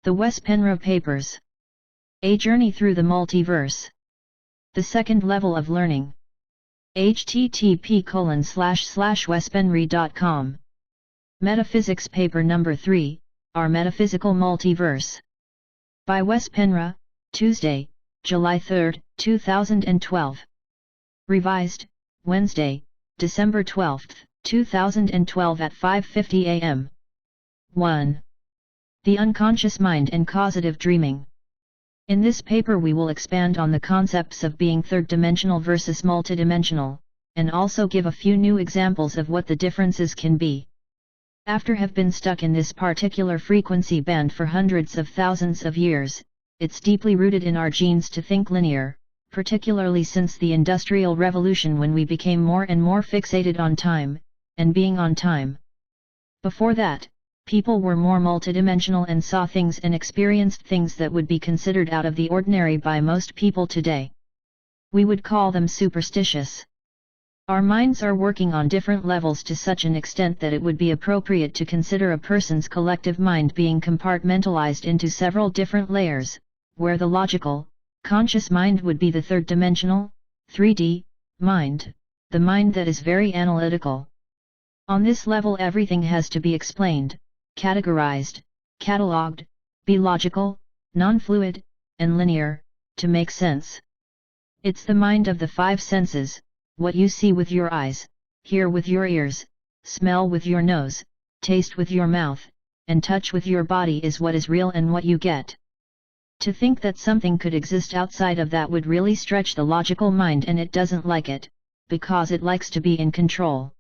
The Wes Penre Papers. A Journey Through the Multiverse. The Second Level of Learning. http://wespenre.com. Metaphysics Paper Number 3, Our Metaphysical Multiverse. By Wes Penre, Tuesday, July 3, 2012. Revised, Wednesday, December 12, 2012 at 5:50 a.m. 1. The Unconscious Mind and Causative Dreaming. In this paper we will expand on the concepts of being third-dimensional versus multidimensional, and also give a few new examples of what the differences can be. After have been stuck in this particular frequency band for hundreds of thousands of years, it's deeply rooted in our genes to think linear, particularly since the Industrial Revolution when we became more and more fixated on time, and being on time. Before that, people were more multidimensional and saw things and experienced things that would be considered out of the ordinary by most people today. We would call them superstitious. Our minds are working on different levels to such an extent that it would be appropriate to consider a person's collective mind being compartmentalized into several different layers, where the logical, conscious mind would be the third-dimensional, 3D, mind, the mind that is very analytical. On this level everything has to be explained, categorized, catalogued, be logical, non-fluid, and linear, to make sense. It's the mind of the five senses: what you see with your eyes, hear with your ears, smell with your nose, taste with your mouth, and touch with your body is what is real and what you get. To think that something could exist outside of that would really stretch the logical mind, and it doesn't like it, because it likes to be in control.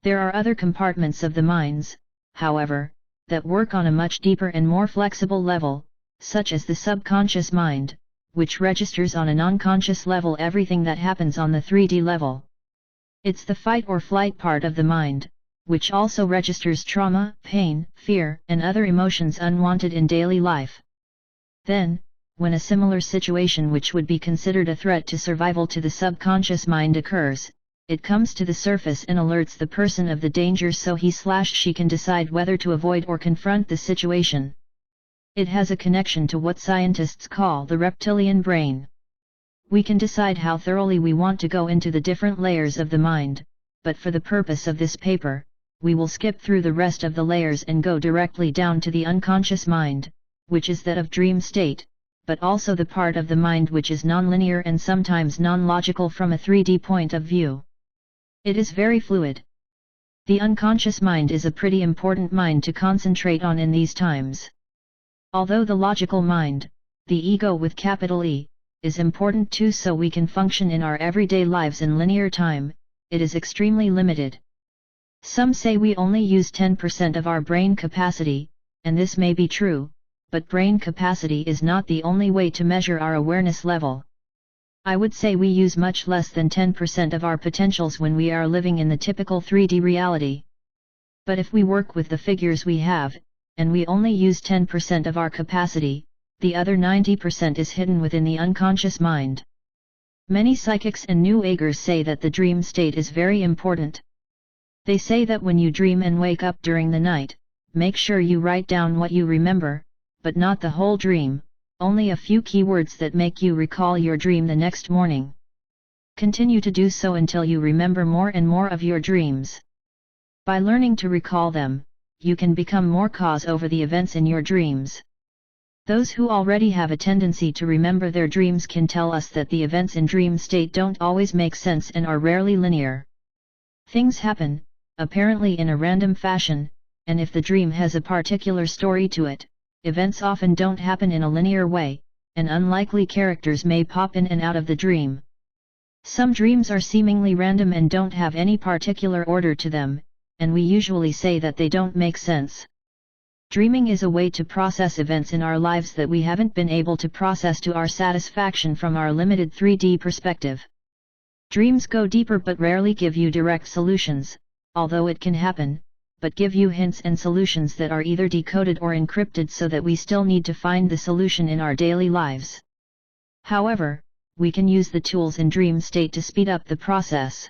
There are other compartments of the minds, however, that work on a much deeper and more flexible level, such as the subconscious mind, which registers on an unconscious level everything that happens on the 3D level. It's the fight or flight part of the mind, which also registers trauma, pain, fear, and other emotions unwanted in daily life. Then, when a similar situation which would be considered a threat to survival to the subconscious mind occurs, it comes to the surface and alerts the person of the danger so he/she can decide whether to avoid or confront the situation. It has a connection to what scientists call the reptilian brain. We can decide how thoroughly we want to go into the different layers of the mind, but for the purpose of this paper, we will skip through the rest of the layers and go directly down to the unconscious mind, which is that of dream state, but also the part of the mind which is nonlinear and sometimes non-logical from a 3D point of view. It is very fluid. The unconscious mind is a pretty important mind to concentrate on in these times. Although the logical mind, the ego with capital E, is important too so we can function in our everyday lives in linear time, it is extremely limited. Some say we only use 10% of our brain capacity, and this may be true, but brain capacity is not the only way to measure our awareness level. I would say we use much less than 10% of our potentials when we are living in the typical 3D reality. But if we work with the figures we have, and we only use 10% of our capacity, the other 90% is hidden within the unconscious mind. Many psychics and New Agers say that the dream state is very important. They say that when you dream and wake up during the night, make sure you write down what you remember, but not the whole dream, only a few key words that make you recall your dream the next morning. Continue to do so until you remember more and more of your dreams. By learning to recall them, you can become more cause over the events in your dreams. Those who already have a tendency to remember their dreams can tell us that the events in dream state don't always make sense and are rarely linear. Things happen, apparently in a random fashion, and if the dream has a particular story to it, events often don't happen in a linear way, and unlikely characters may pop in and out of the dream. Some dreams are seemingly random and don't have any particular order to them, and we usually say that they don't make sense. Dreaming is a way to process events in our lives that we haven't been able to process to our satisfaction from our limited 3D perspective. Dreams go deeper but rarely give you direct solutions, although it can happen, but give you hints and solutions that are either decoded or encrypted so that we still need to find the solution in our daily lives. However, we can use the tools in dream state to speed up the process.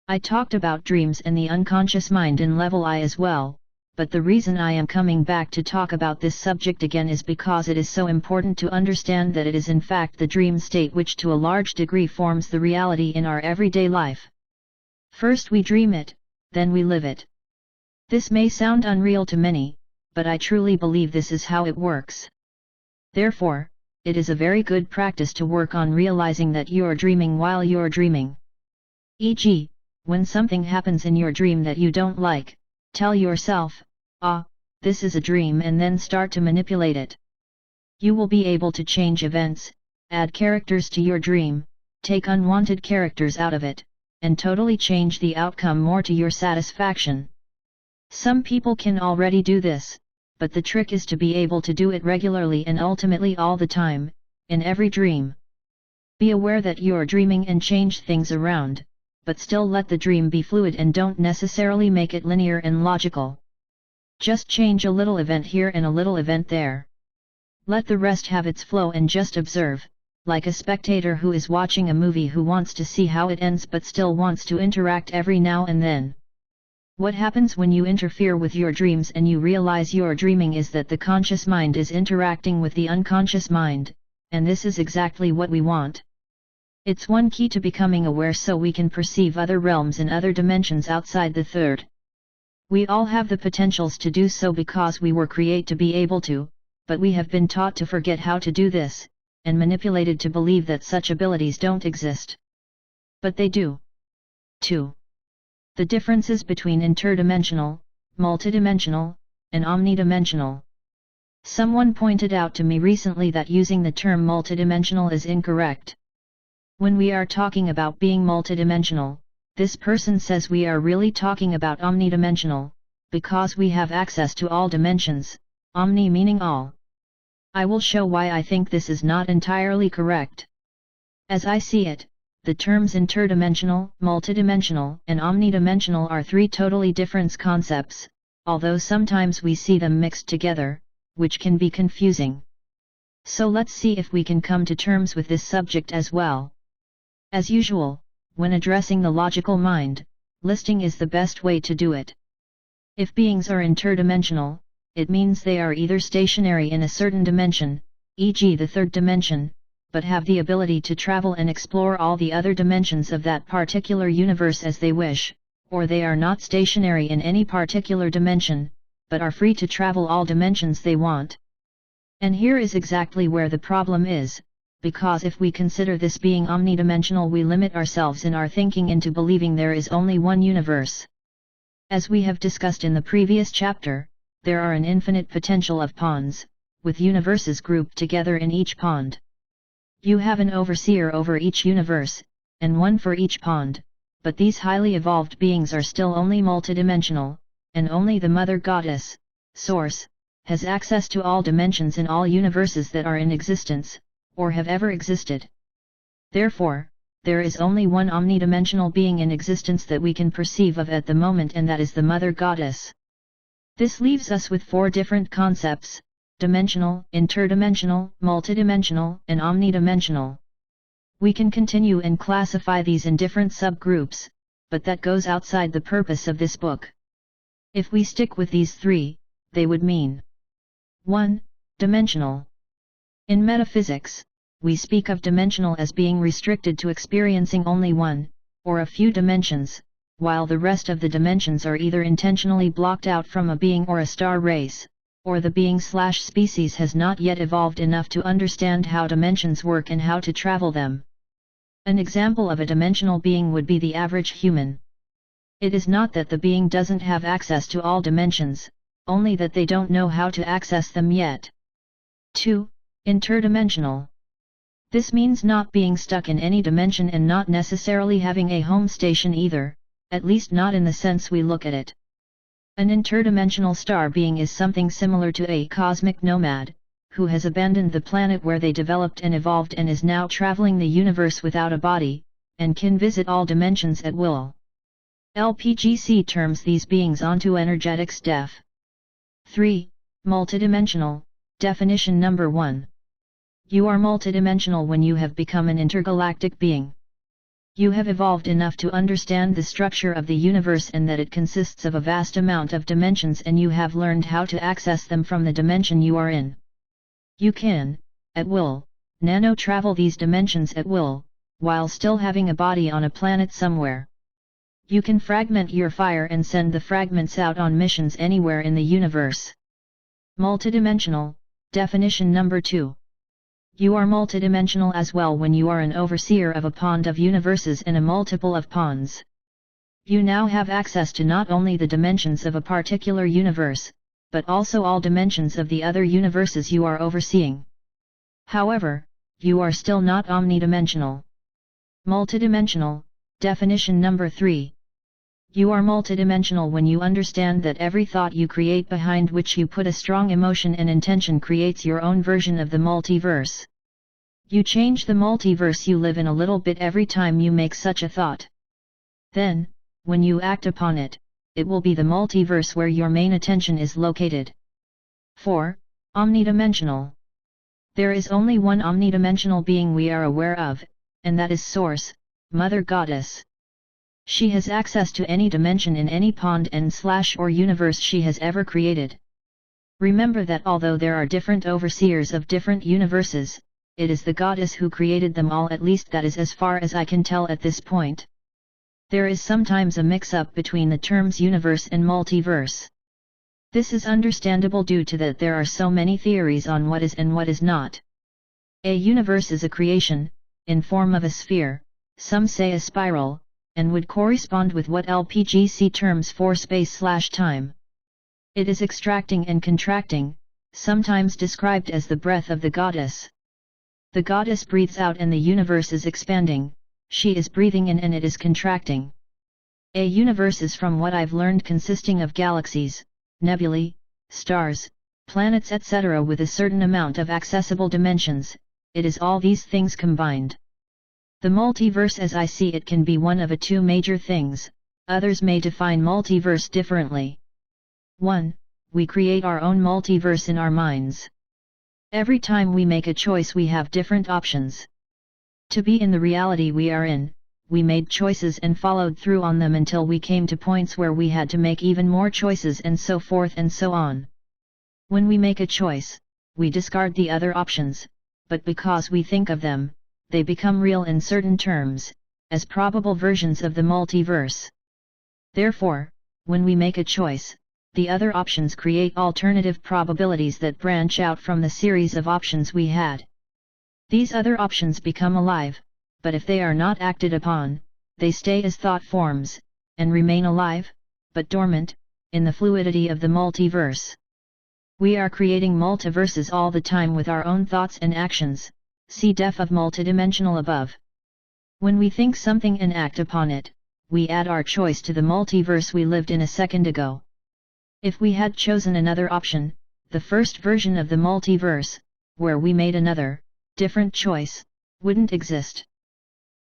I talked about dreams and the unconscious mind in level I as well, but the reason I am coming back to talk about this subject again is because it is so important to understand that it is in fact the dream state which to a large degree forms the reality in our everyday life. First we dream it, then we live it. This may sound unreal to many, but I truly believe this is how it works. Therefore, it is a very good practice to work on realizing that you're dreaming while you're dreaming. E.g., when something happens in your dream that you don't like, tell yourself, "Ah, this is a dream," and then start to manipulate it. You will be able to change events, add characters to your dream, take unwanted characters out of it, and totally change the outcome more to your satisfaction. Some people can already do this, but the trick is to be able to do it regularly and ultimately all the time, in every dream. Be aware that you're dreaming and change things around, but still let the dream be fluid and don't necessarily make it linear and logical. Just change a little event here and a little event there. Let the rest have its flow and just observe, like a spectator who is watching a movie who wants to see how it ends but still wants to interact every now and then. What happens when you interfere with your dreams and you realize you're dreaming is that the conscious mind is interacting with the unconscious mind, and this is exactly what we want. It's one key to becoming aware so we can perceive other realms and other dimensions outside the third. We all have the potentials to do so because we were created to be able to, but we have been taught to forget how to do this, and manipulated to believe that such abilities don't exist. But they do. 2. The differences between interdimensional, multidimensional, and omnidimensional. Someone pointed out to me recently that using the term multidimensional is incorrect. When we are talking about being multidimensional, this person says we are really talking about omnidimensional, because we have access to all dimensions, omni meaning all. I will show why I think this is not entirely correct. As I see it, the terms interdimensional, multidimensional, and omnidimensional are three totally different concepts, although sometimes we see them mixed together, which can be confusing. So let's see if we can come to terms with this subject as well. As usual, when addressing the logical mind, listing is the best way to do it. If beings are interdimensional, it means they are either stationary in a certain dimension, e.g. the third dimension, but have the ability to travel and explore all the other dimensions of that particular universe as they wish, or they are not stationary in any particular dimension, but are free to travel all dimensions they want. And here is exactly where the problem is, because if we consider this being omnidimensional we limit ourselves in our thinking into believing there is only one universe. As we have discussed in the previous chapter, there are an infinite potential of ponds, with universes grouped together in each pond. You have an overseer over each universe, and one for each pond, but these highly evolved beings are still only multidimensional, and only the Mother Goddess, Source, has access to all dimensions in all universes that are in existence, or have ever existed. Therefore, there is only one omnidimensional being in existence that we can perceive of at the moment, and that is the Mother Goddess. This leaves us with four different concepts: dimensional, interdimensional, multidimensional, and omnidimensional. We can continue and classify these in different subgroups, but that goes outside the purpose of this book. If we stick with these three, they would mean 1. Dimensional. In metaphysics, we speak of dimensional as being restricted to experiencing only one, or a few dimensions, while the rest of the dimensions are either intentionally blocked out from a being or a star race, or the being/species has not yet evolved enough to understand how dimensions work and how to travel them. An example of a dimensional being would be the average human. It is not that the being doesn't have access to all dimensions, only that they don't know how to access them yet. 2. Interdimensional. This means not being stuck in any dimension and not necessarily having a home station either, at least not in the sense we look at it. An interdimensional star being is something similar to a cosmic nomad, who has abandoned the planet where they developed and evolved and is now traveling the universe without a body, and can visit all dimensions at will. LPGC terms these beings onto energetics def. 3. Multidimensional, definition number 1. You are multidimensional when you have become an intergalactic being. You have evolved enough to understand the structure of the universe and that it consists of a vast amount of dimensions, and you have learned how to access them from the dimension you are in. You can, at will, nano-travel these dimensions at will, while still having a body on a planet somewhere. You can fragment your fire and send the fragments out on missions anywhere in the universe. Multidimensional, definition number 2. You are multidimensional as well when you are an overseer of a pond of universes and a multiple of ponds. You now have access to not only the dimensions of a particular universe, but also all dimensions of the other universes you are overseeing. However, you are still not omnidimensional. Multidimensional, definition number 3. You are multidimensional when you understand that every thought you create behind which you put a strong emotion and intention creates your own version of the multiverse. You change the multiverse you live in a little bit every time you make such a thought. Then, when you act upon it, it will be the multiverse where your main attention is located. 4. Omnidimensional. There is only one omnidimensional being we are aware of, and that is Source, Mother Goddess. She has access to any dimension in any pond and/or universe she has ever created. Remember that although there are different overseers of different universes, it is the Goddess who created them all, at least that is as far as I can tell at this point. There is sometimes a mix-up between the terms universe and multiverse. This is understandable due to that there are so many theories on what is and what is not. A universe is a creation, in form of a sphere, some say a spiral, and would correspond with what LPGC terms for space/time. It is extracting and contracting, sometimes described as the breath of the goddess. The goddess breathes out and the universe is expanding, she is breathing in and it is contracting. A universe is, from what I've learned, consisting of galaxies, nebulae, stars, planets etc. with a certain amount of accessible dimensions. It is all these things combined. The multiverse as I see it can be one of two major things. Others may define multiverse differently. 1. We create our own multiverse in our minds. Every time we make a choice we have different options. To be in the reality we are in, we made choices and followed through on them until we came to points where we had to make even more choices and so forth and so on. When we make a choice, we discard the other options, but because we think of them, they become real in certain terms, as probable versions of the multiverse. Therefore, when we make a choice, the other options create alternative probabilities that branch out from the series of options we had. These other options become alive, but if they are not acted upon, they stay as thought forms, and remain alive, but dormant, in the fluidity of the multiverse. We are creating multiverses all the time with our own thoughts and actions, see def of multidimensional above. When we think something and act upon it, we add our choice to the multiverse we lived in a second ago. If we had chosen another option, the first version of the multiverse, where we made another, different choice, wouldn't exist.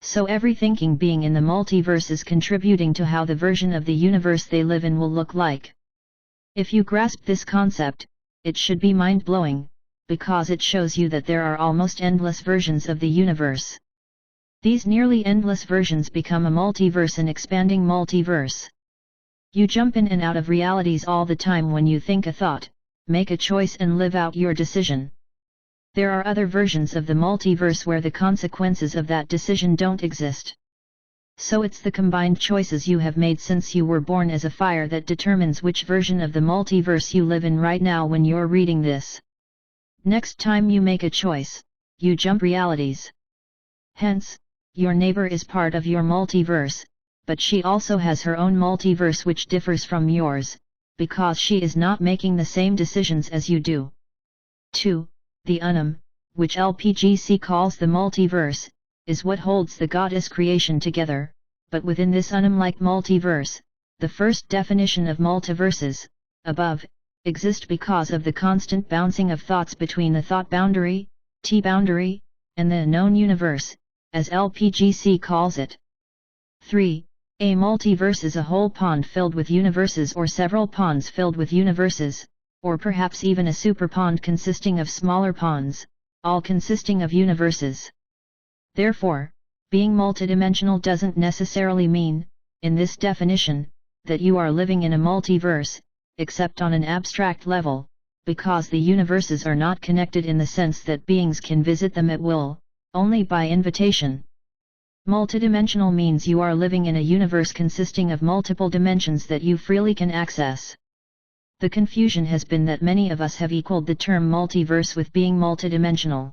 So every thinking being in the multiverse is contributing to how the version of the universe they live in will look like. If you grasp this concept, it should be mind-blowing, because it shows you that there are almost endless versions of the universe. These nearly endless versions become a multiverse, an expanding multiverse. You jump in and out of realities all the time when you think a thought, make a choice and live out your decision. There are other versions of the multiverse where the consequences of that decision don't exist. So it's the combined choices you have made since you were born as a fire that determines which version of the multiverse you live in right now when you're reading this. Next time you make a choice, you jump realities. Hence, your neighbor is part of your multiverse, but she also has her own multiverse which differs from yours, because she is not making the same decisions as you do. 2. The unum, which LPGC calls the multiverse, is what holds the goddess creation together, but within this unum-like multiverse, the first definition of multiverses, above, exist because of the constant bouncing of thoughts between the thought boundary, T-boundary, and the known universe, as LPGC calls it. 3. A multiverse is a whole pond filled with universes or several ponds filled with universes, or perhaps even a superpond consisting of smaller ponds, all consisting of universes. Therefore, Being multidimensional doesn't necessarily mean, in this definition, that you are living in a multiverse, except on an abstract level, because the universes are not connected in the sense that beings can visit them at will, only by invitation. Multidimensional means you are living in a universe consisting of multiple dimensions that you freely can access. The confusion has been that many of us have equaled the term multiverse with being multidimensional.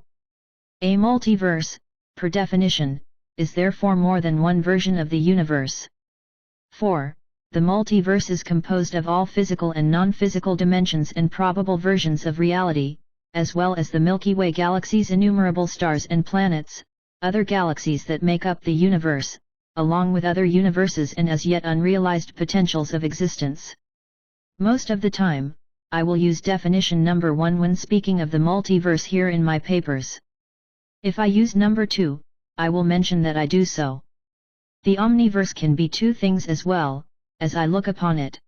A multiverse, per definition, is therefore more than one version of the universe. 4. The multiverse is composed of all physical and non-physical dimensions and probable versions of reality, as well as the Milky Way galaxy's innumerable stars and planets, other galaxies that make up the universe, along with other universes and as yet unrealized potentials of existence. Most of the time, I will use definition number 1 when speaking of the multiverse here in my papers. If I use number 2, I will mention that I do so. The Omniverse can be two things as well, as I look upon it.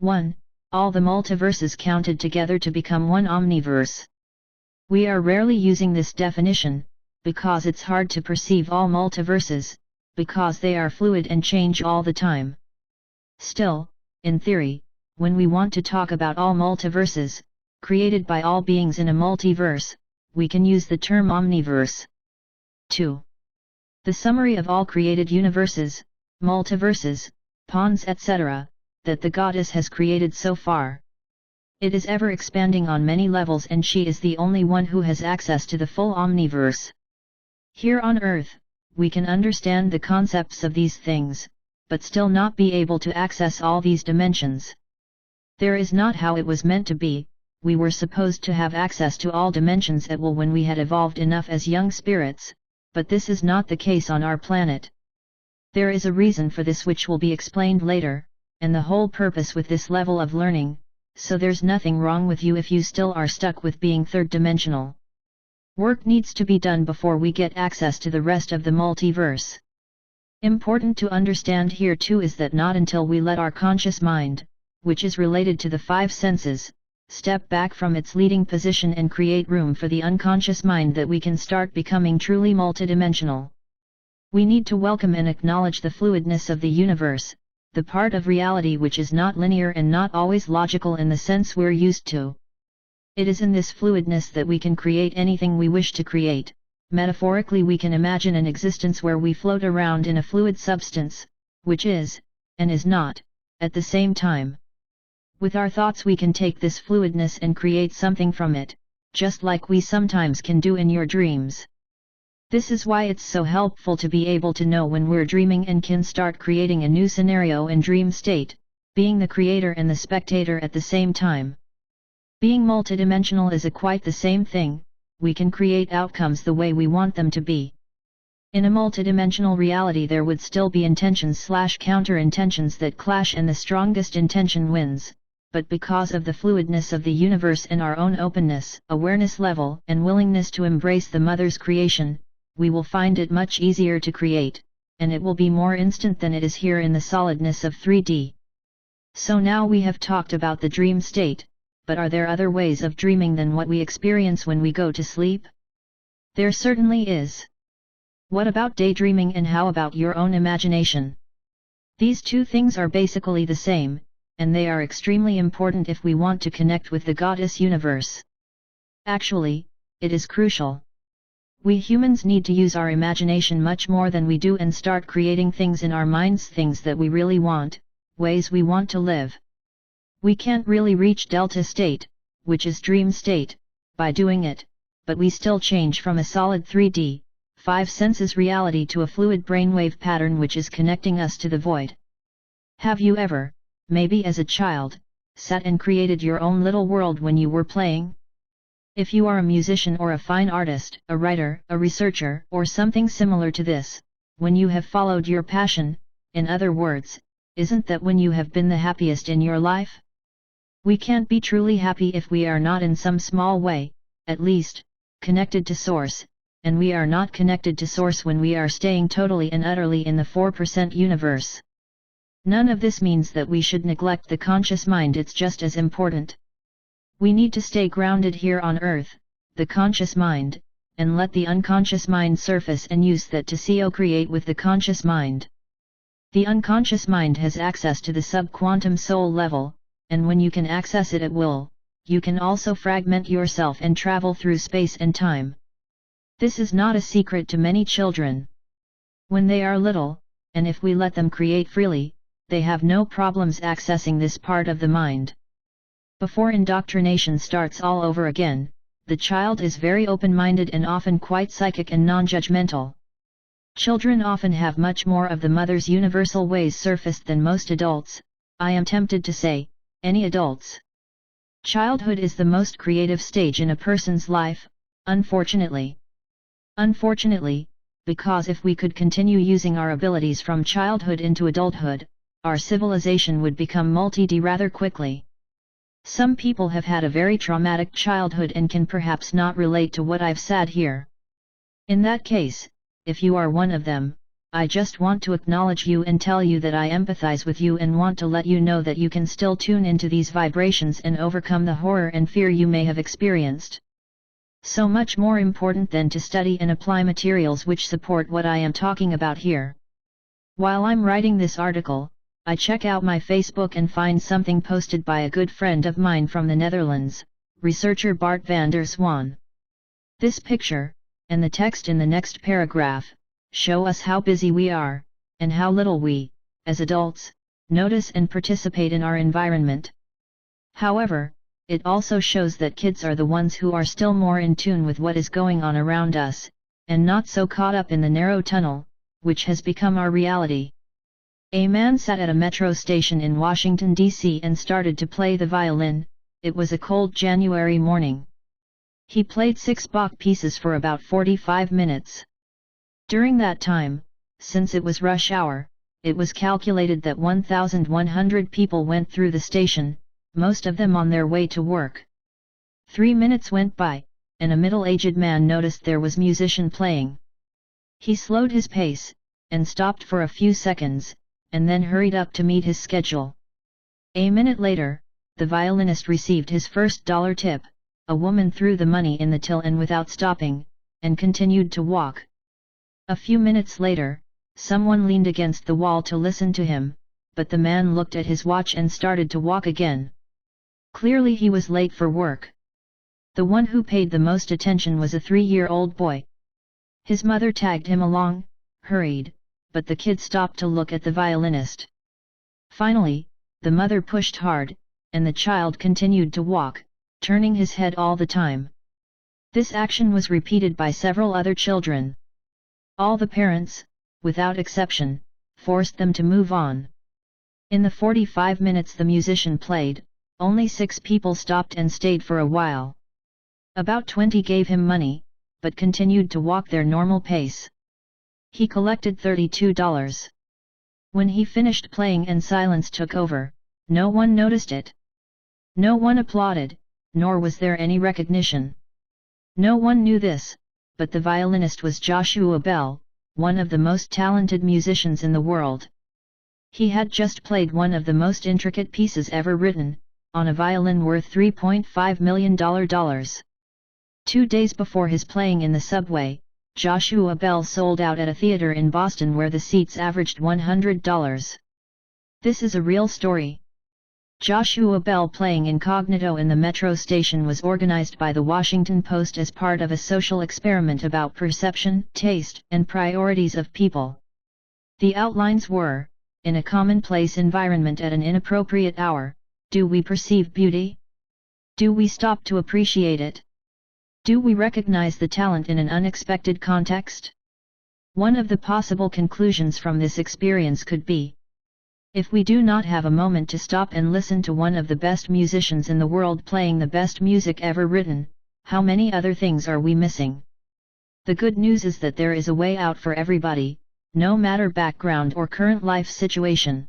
1. All the multiverses counted together to become one Omniverse. We are rarely using this definition, because it's hard to perceive all multiverses, because they are fluid and change all the time. Still, in theory, when we want to talk about all multiverses, created by all beings in a multiverse, we can use the term Omniverse. 2. The summary of all created universes, multiverses, pawns etc., that the goddess has created so far. It is ever expanding on many levels and she is the only one who has access to the full Omniverse. Here on Earth, we can understand the concepts of these things, but still not be able to access all these dimensions. There is not how it was meant to be. We were supposed to have access to all dimensions at will when we had evolved enough as young spirits, but this is not the case on our planet. There is a reason for this which will be explained later, and the whole purpose with this level of learning, so there's nothing wrong with you if you still are stuck with being third-dimensional. Work needs to be done before we get access to the rest of the multiverse. Important to understand here too is that not until we let our conscious mind, which is related to the five senses, step back from its leading position and create room for the unconscious mind that we can start becoming truly multidimensional. We need to welcome and acknowledge the fluidness of the universe, the part of reality which is not linear and not always logical in the sense we're used to. It is in this fluidness that we can create anything we wish to create. Metaphorically, we can imagine an existence where we float around in a fluid substance, which is, and is not, at the same time. With our thoughts we can take this fluidness and create something from it, just like we sometimes can do in your dreams. This is why it's so helpful to be able to know when we're dreaming and can start creating a new scenario in dream state, being the creator and the spectator at the same time. Being multidimensional is quite the same thing. We can create outcomes the way we want them to be. In a multidimensional reality there would still be intentions/counter-intentions that clash and the strongest intention wins, but because of the fluidness of the universe and our own openness, awareness level and willingness to embrace the Mother's creation, we will find it much easier to create, and it will be more instant than it is here in the solidness of 3D. So now we have talked about the dream state, but are there other ways of dreaming than what we experience when we go to sleep? There certainly is. What about daydreaming and how about your own imagination? These two things are basically the same, and they are extremely important if we want to connect with the Goddess universe. Actually, it is crucial. We humans need to use our imagination much more than we do and start creating things in our minds, things that we really want, ways we want to live. We can't really reach delta state, which is dream state, by doing it, but we still change from a solid 3D, 5 senses reality to a fluid brainwave pattern which is connecting us to the void. Have you ever, maybe as a child, sat and created your own little world when you were playing? If you are a musician or a fine artist, a writer, a researcher, or something similar to this, when you have followed your passion, in other words, isn't that when you have been the happiest in your life? We can't be truly happy if we are not in some small way, at least, connected to Source, and we are not connected to Source when we are staying totally and utterly in the 4% universe. None of this means that we should neglect the conscious mind, it's just as important. We need to stay grounded here on Earth, the conscious mind, and let the unconscious mind surface and use that to co-create with the conscious mind. The unconscious mind has access to the sub-quantum soul level, and when you can access it at will, you can also fragment yourself and travel through space and time. This is not a secret to many children. When they are little, and if we let them create freely, they have no problems accessing this part of the mind. Before indoctrination starts all over again, the child is very open-minded and often quite psychic and non-judgmental. Children often have much more of the mother's universal ways surfaced than most adults, I am tempted to say, any adults. Childhood is the most creative stage in a person's life, unfortunately. Unfortunately, because if we could continue using our abilities from childhood into adulthood, our civilization would become multi-D rather quickly. Some people have had a very traumatic childhood and can perhaps not relate to what I've said here. In that case, if you are one of them, I just want to acknowledge you and tell you that I empathize with you and want to let you know that you can still tune into these vibrations and overcome the horror and fear you may have experienced. So much more important than to study and apply materials which support what I am talking about here. While I'm writing this article, I check out my Facebook and find something posted by a good friend of mine from the Netherlands, researcher Bart van der Swan. This picture, and the text in the next paragraph, show us how busy we are, and how little we, as adults, notice and participate in our environment. However, it also shows that kids are the ones who are still more in tune with what is going on around us, and not so caught up in the narrow tunnel, which has become our reality. A man sat at a metro station in Washington, D.C. and started to play the violin. It was a cold January morning. He played 6 Bach pieces for about 45 minutes. During that time, since it was rush hour, it was calculated that 1,100 people went through the station, most of them on their way to work. 3 minutes went by, and a middle-aged man noticed there was musician playing. He slowed his pace, and stopped for a few seconds, and then hurried up to meet his schedule. A minute later, the violinist received his first dollar tip. A woman threw the money in the till and without stopping, and continued to walk. A few minutes later, someone leaned against the wall to listen to him, but the man looked at his watch and started to walk again. Clearly he was late for work. The one who paid the most attention was a 3-year-old boy. His mother tagged him along, hurried, but the kid stopped to look at the violinist. Finally, the mother pushed hard, and the child continued to walk, turning his head all the time. This action was repeated by several other children. All the parents, without exception, forced them to move on. In the 45 minutes the musician played, only 6 people stopped and stayed for a while. About 20 gave him money, but continued to walk their normal pace. He collected $32. When he finished playing and silence took over, no one noticed it. No one applauded, nor was there any recognition. No one knew this, but the violinist was Joshua Bell, one of the most talented musicians in the world. He had just played one of the most intricate pieces ever written, on a violin worth $3.5 million. 2 days before his playing in the subway, Joshua Bell sold out at a theater in Boston where the seats averaged $100. This is a real story. Joshua Bell playing incognito in the metro station was organized by the Washington Post as part of a social experiment about perception, taste, and priorities of people. The outlines were, in a commonplace environment at an inappropriate hour, do we perceive beauty? Do we stop to appreciate it? Do we recognize the talent in an unexpected context? One of the possible conclusions from this experience could be: if we do not have a moment to stop and listen to one of the best musicians in the world playing the best music ever written, how many other things are we missing? The good news is that there is a way out for everybody, no matter background or current life situation.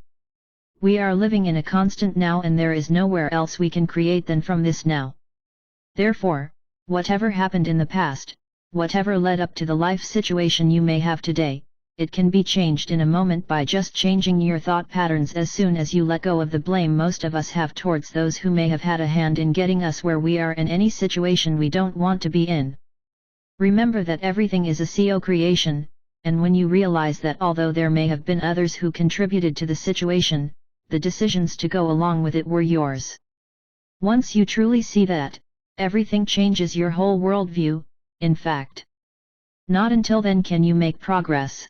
We are living in a constant now and there is nowhere else we can create than from this now. Therefore, whatever happened in the past, whatever led up to the life situation you may have today, it can be changed in a moment by just changing your thought patterns as soon as you let go of the blame most of us have towards those who may have had a hand in getting us where we are in any situation we don't want to be in. Remember that everything is a co-creation, and when you realize that although there may have been others who contributed to the situation, the decisions to go along with it were yours. Once you truly see that, everything changes your whole worldview, in fact. Not until then can you make progress.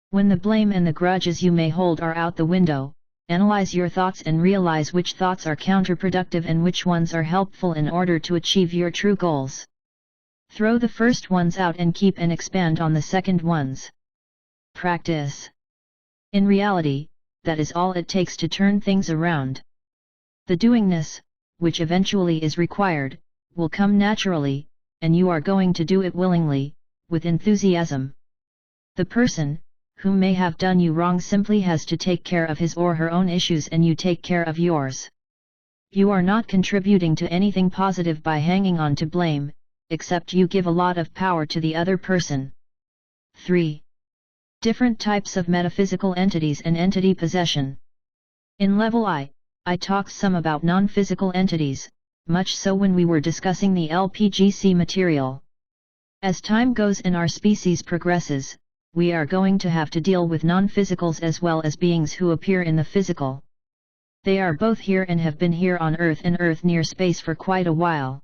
When the blame and the grudges you may hold are out the window, analyze your thoughts and realize which thoughts are counterproductive and which ones are helpful in order to achieve your true goals. Throw the first ones out and keep and expand on the second ones. Practice. In reality, that is all it takes to turn things around. The doingness, which eventually is required, will come naturally, and you are going to do it willingly, with enthusiasm. The person, who may have done you wrong simply has to take care of his or her own issues and you take care of yours. You are not contributing to anything positive by hanging on to blame, except you give a lot of power to the other person. 3. Different types of metaphysical entities and entity possession. In level I talked some about non-physical entities, much so when we were discussing the LPGC material. As time goes and our species progresses, we are going to have to deal with non-physicals as well as beings who appear in the physical. They are both here and have been here on Earth and Earth near space for quite a while.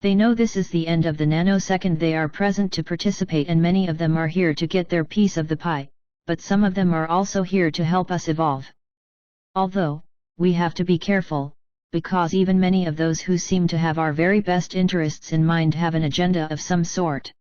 They know this is the end of the nanosecond they are present to participate, and many of them are here to get their piece of the pie, but some of them are also here to help us evolve. Although, we have to be careful, because even many of those who seem to have our very best interests in mind have an agenda of some sort.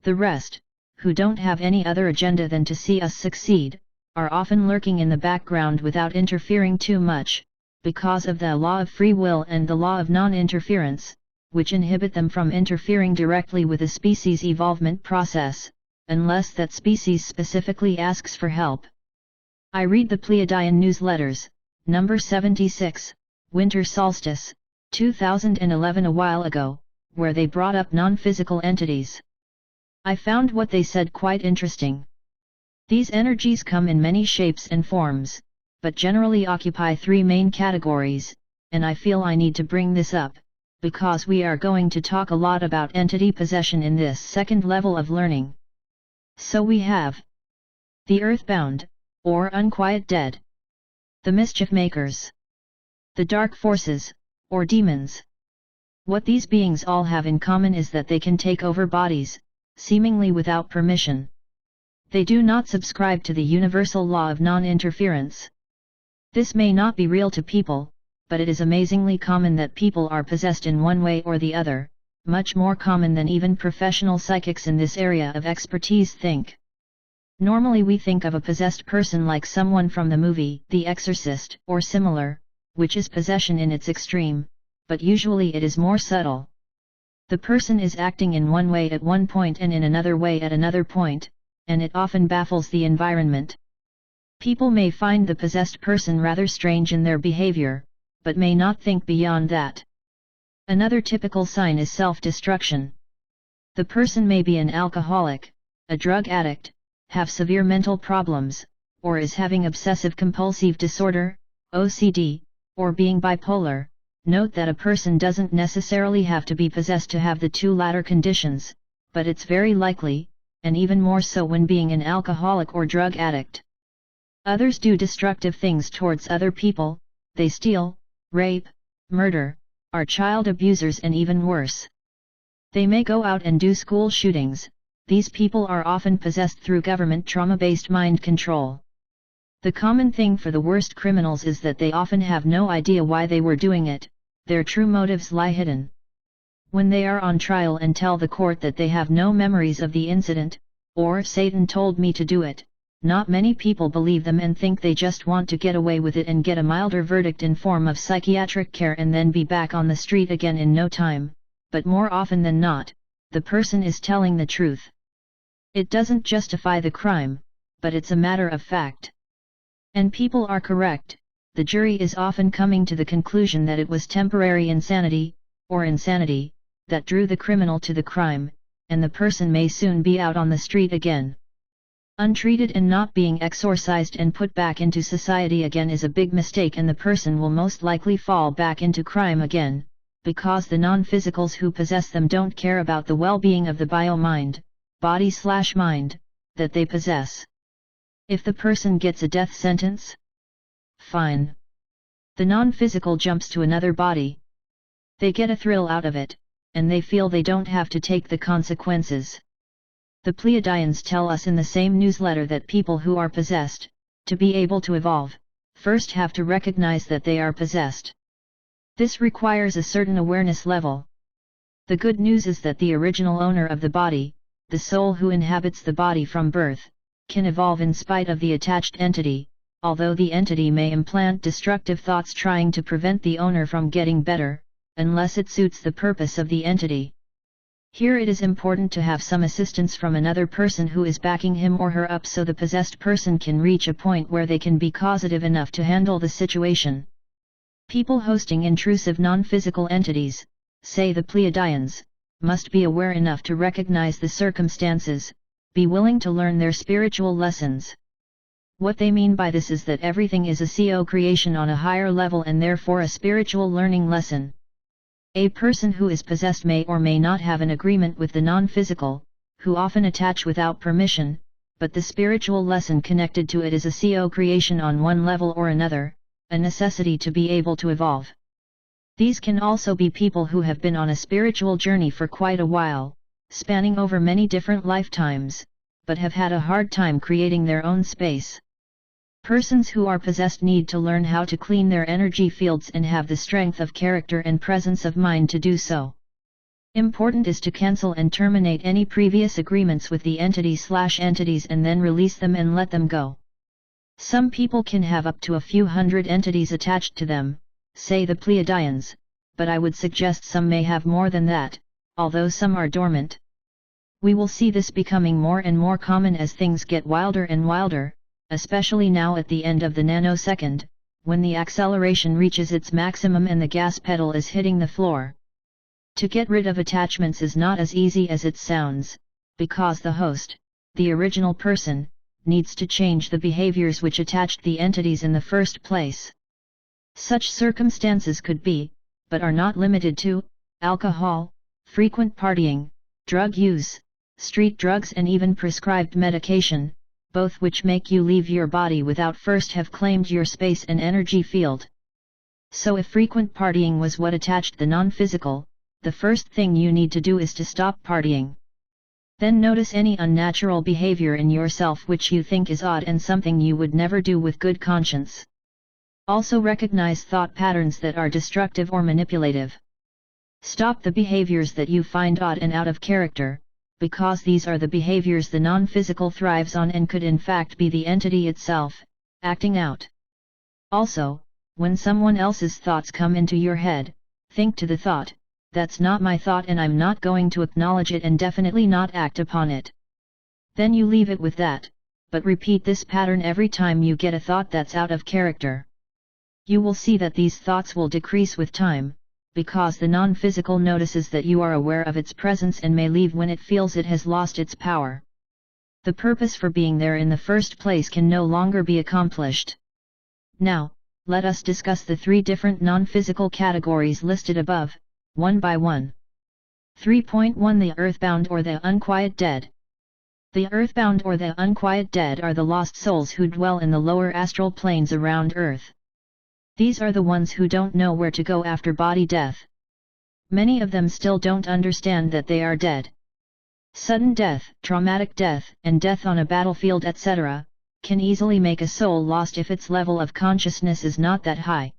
The rest, who don't have any other agenda than to see us succeed, are often lurking in the background without interfering too much, because of the law of free will and the law of non-interference, which inhibit them from interfering directly with a species' evolvement process, unless that species specifically asks for help. I read the Pleiadian newsletters, number 76, Winter Solstice, 2011 a while ago, where they brought up non-physical entities. I found what they said quite interesting. These energies come in many shapes and forms, but generally occupy 3 main categories, and I feel I need to bring this up, because we are going to talk a lot about entity possession in this second level of learning. So we have the Earthbound, or Unquiet Dead, the Mischief-Makers, the Dark Forces, or Demons. What these beings all have in common is that they can take over bodies, seemingly without permission. They do not subscribe to the universal law of non-interference. This may not be real to people, but it is amazingly common that people are possessed in one way or the other, much more common than even professional psychics in this area of expertise think. Normally we think of a possessed person like someone from the movie The Exorcist or similar, which is possession in its extreme, but usually it is more subtle. The person is acting in one way at one point and in another way at another point, and it often baffles the environment. People may find the possessed person rather strange in their behavior, but may not think beyond that. Another typical sign is self-destruction. The person may be an alcoholic, a drug addict, have severe mental problems, or is having obsessive-compulsive disorder, OCD, or being bipolar. Note that a person doesn't necessarily have to be possessed to have the 2 latter conditions, but it's very likely, and even more so when being an alcoholic or drug addict. Others do destructive things towards other people, they steal, rape, murder, are child abusers and even worse. They may go out and do school shootings. These people are often possessed through government trauma-based mind control. The common thing for the worst criminals is that they often have no idea why they were doing it, their true motives lie hidden. When they are on trial and tell the court that they have no memories of the incident, or Satan told me to do it, not many people believe them and think they just want to get away with it and get a milder verdict in form of psychiatric care and then be back on the street again in no time, but more often than not, the person is telling the truth. It doesn't justify the crime, but it's a matter of fact. And people are correct, the jury is often coming to the conclusion that it was temporary insanity, or insanity, that drew the criminal to the crime, and the person may soon be out on the street again. Untreated and not being exorcised and put back into society again is a big mistake, and the person will most likely fall back into crime again, because the non-physicals who possess them don't care about the well-being of the bio-mind, body/mind, that they possess. If the person gets a death sentence? Fine. The non-physical jumps to another body. They get a thrill out of it, and they feel they don't have to take the consequences. The Pleiadians tell us in the same newsletter that people who are possessed, to be able to evolve, first have to recognize that they are possessed. This requires a certain awareness level. The good news is that the original owner of the body, the soul who inhabits the body from birth, can evolve in spite of the attached entity, although the entity may implant destructive thoughts trying to prevent the owner from getting better, unless it suits the purpose of the entity. Here it is important to have some assistance from another person who is backing him or her up so the possessed person can reach a point where they can be causative enough to handle the situation. People hosting intrusive non-physical entities, say the Pleiadians, must be aware enough to recognize the circumstances, be willing to learn their spiritual lessons. What they mean by this is that everything is a co-creation on a higher level and therefore a spiritual learning lesson. A person who is possessed may or may not have an agreement with the non-physical, who often attach without permission, but the spiritual lesson connected to it is a co-creation on one level or another, a necessity to be able to evolve. These can also be people who have been on a spiritual journey for quite a while, spanning over many different lifetimes, but have had a hard time creating their own space. Persons who are possessed need to learn how to clean their energy fields and have the strength of character and presence of mind to do so. Important is to cancel and terminate any previous agreements with the entity/entities and then release them and let them go. Some people can have up to a few hundred entities attached to them, say the Pleiadians, but I would suggest some may have more than that, although some are dormant. We will see this becoming more and more common as things get wilder and wilder, especially now at the end of the nanosecond, when the acceleration reaches its maximum and the gas pedal is hitting the floor. To get rid of attachments is not as easy as it sounds, because the host, the original person, needs to change the behaviors which attached the entities in the first place. Such circumstances could be, but are not limited to, alcohol, frequent partying, drug use, street drugs and even prescribed medication, both which make you leave your body without first have claimed your space and energy field. So if frequent partying was what attached the non-physical, the first thing you need to do is to stop partying. Then notice any unnatural behavior in yourself which you think is odd and something you would never do with good conscience. Also recognize thought patterns that are destructive or manipulative. Stop the behaviors that you find odd and out of character, because these are the behaviors the non-physical thrives on and could in fact be the entity itself, acting out. Also, when someone else's thoughts come into your head, think to the thought, "That's not my thought and I'm not going to acknowledge it and definitely not act upon it." Then you leave it with that, but repeat this pattern every time you get a thought that's out of character. You will see that these thoughts will decrease with time, because the non-physical notices that you are aware of its presence and may leave when it feels it has lost its power. The purpose for being there in the first place can no longer be accomplished. Now, let us discuss the three different non-physical categories listed above, one by one. 3.1 The Earthbound or the Unquiet Dead. The Earthbound or the Unquiet Dead are the lost souls who dwell in the lower astral planes around Earth. These are the ones who don't know where to go after body death. Many of them still don't understand that they are dead. Sudden death, traumatic death, and death on a battlefield etc., can easily make a soul lost if its level of consciousness is not that high.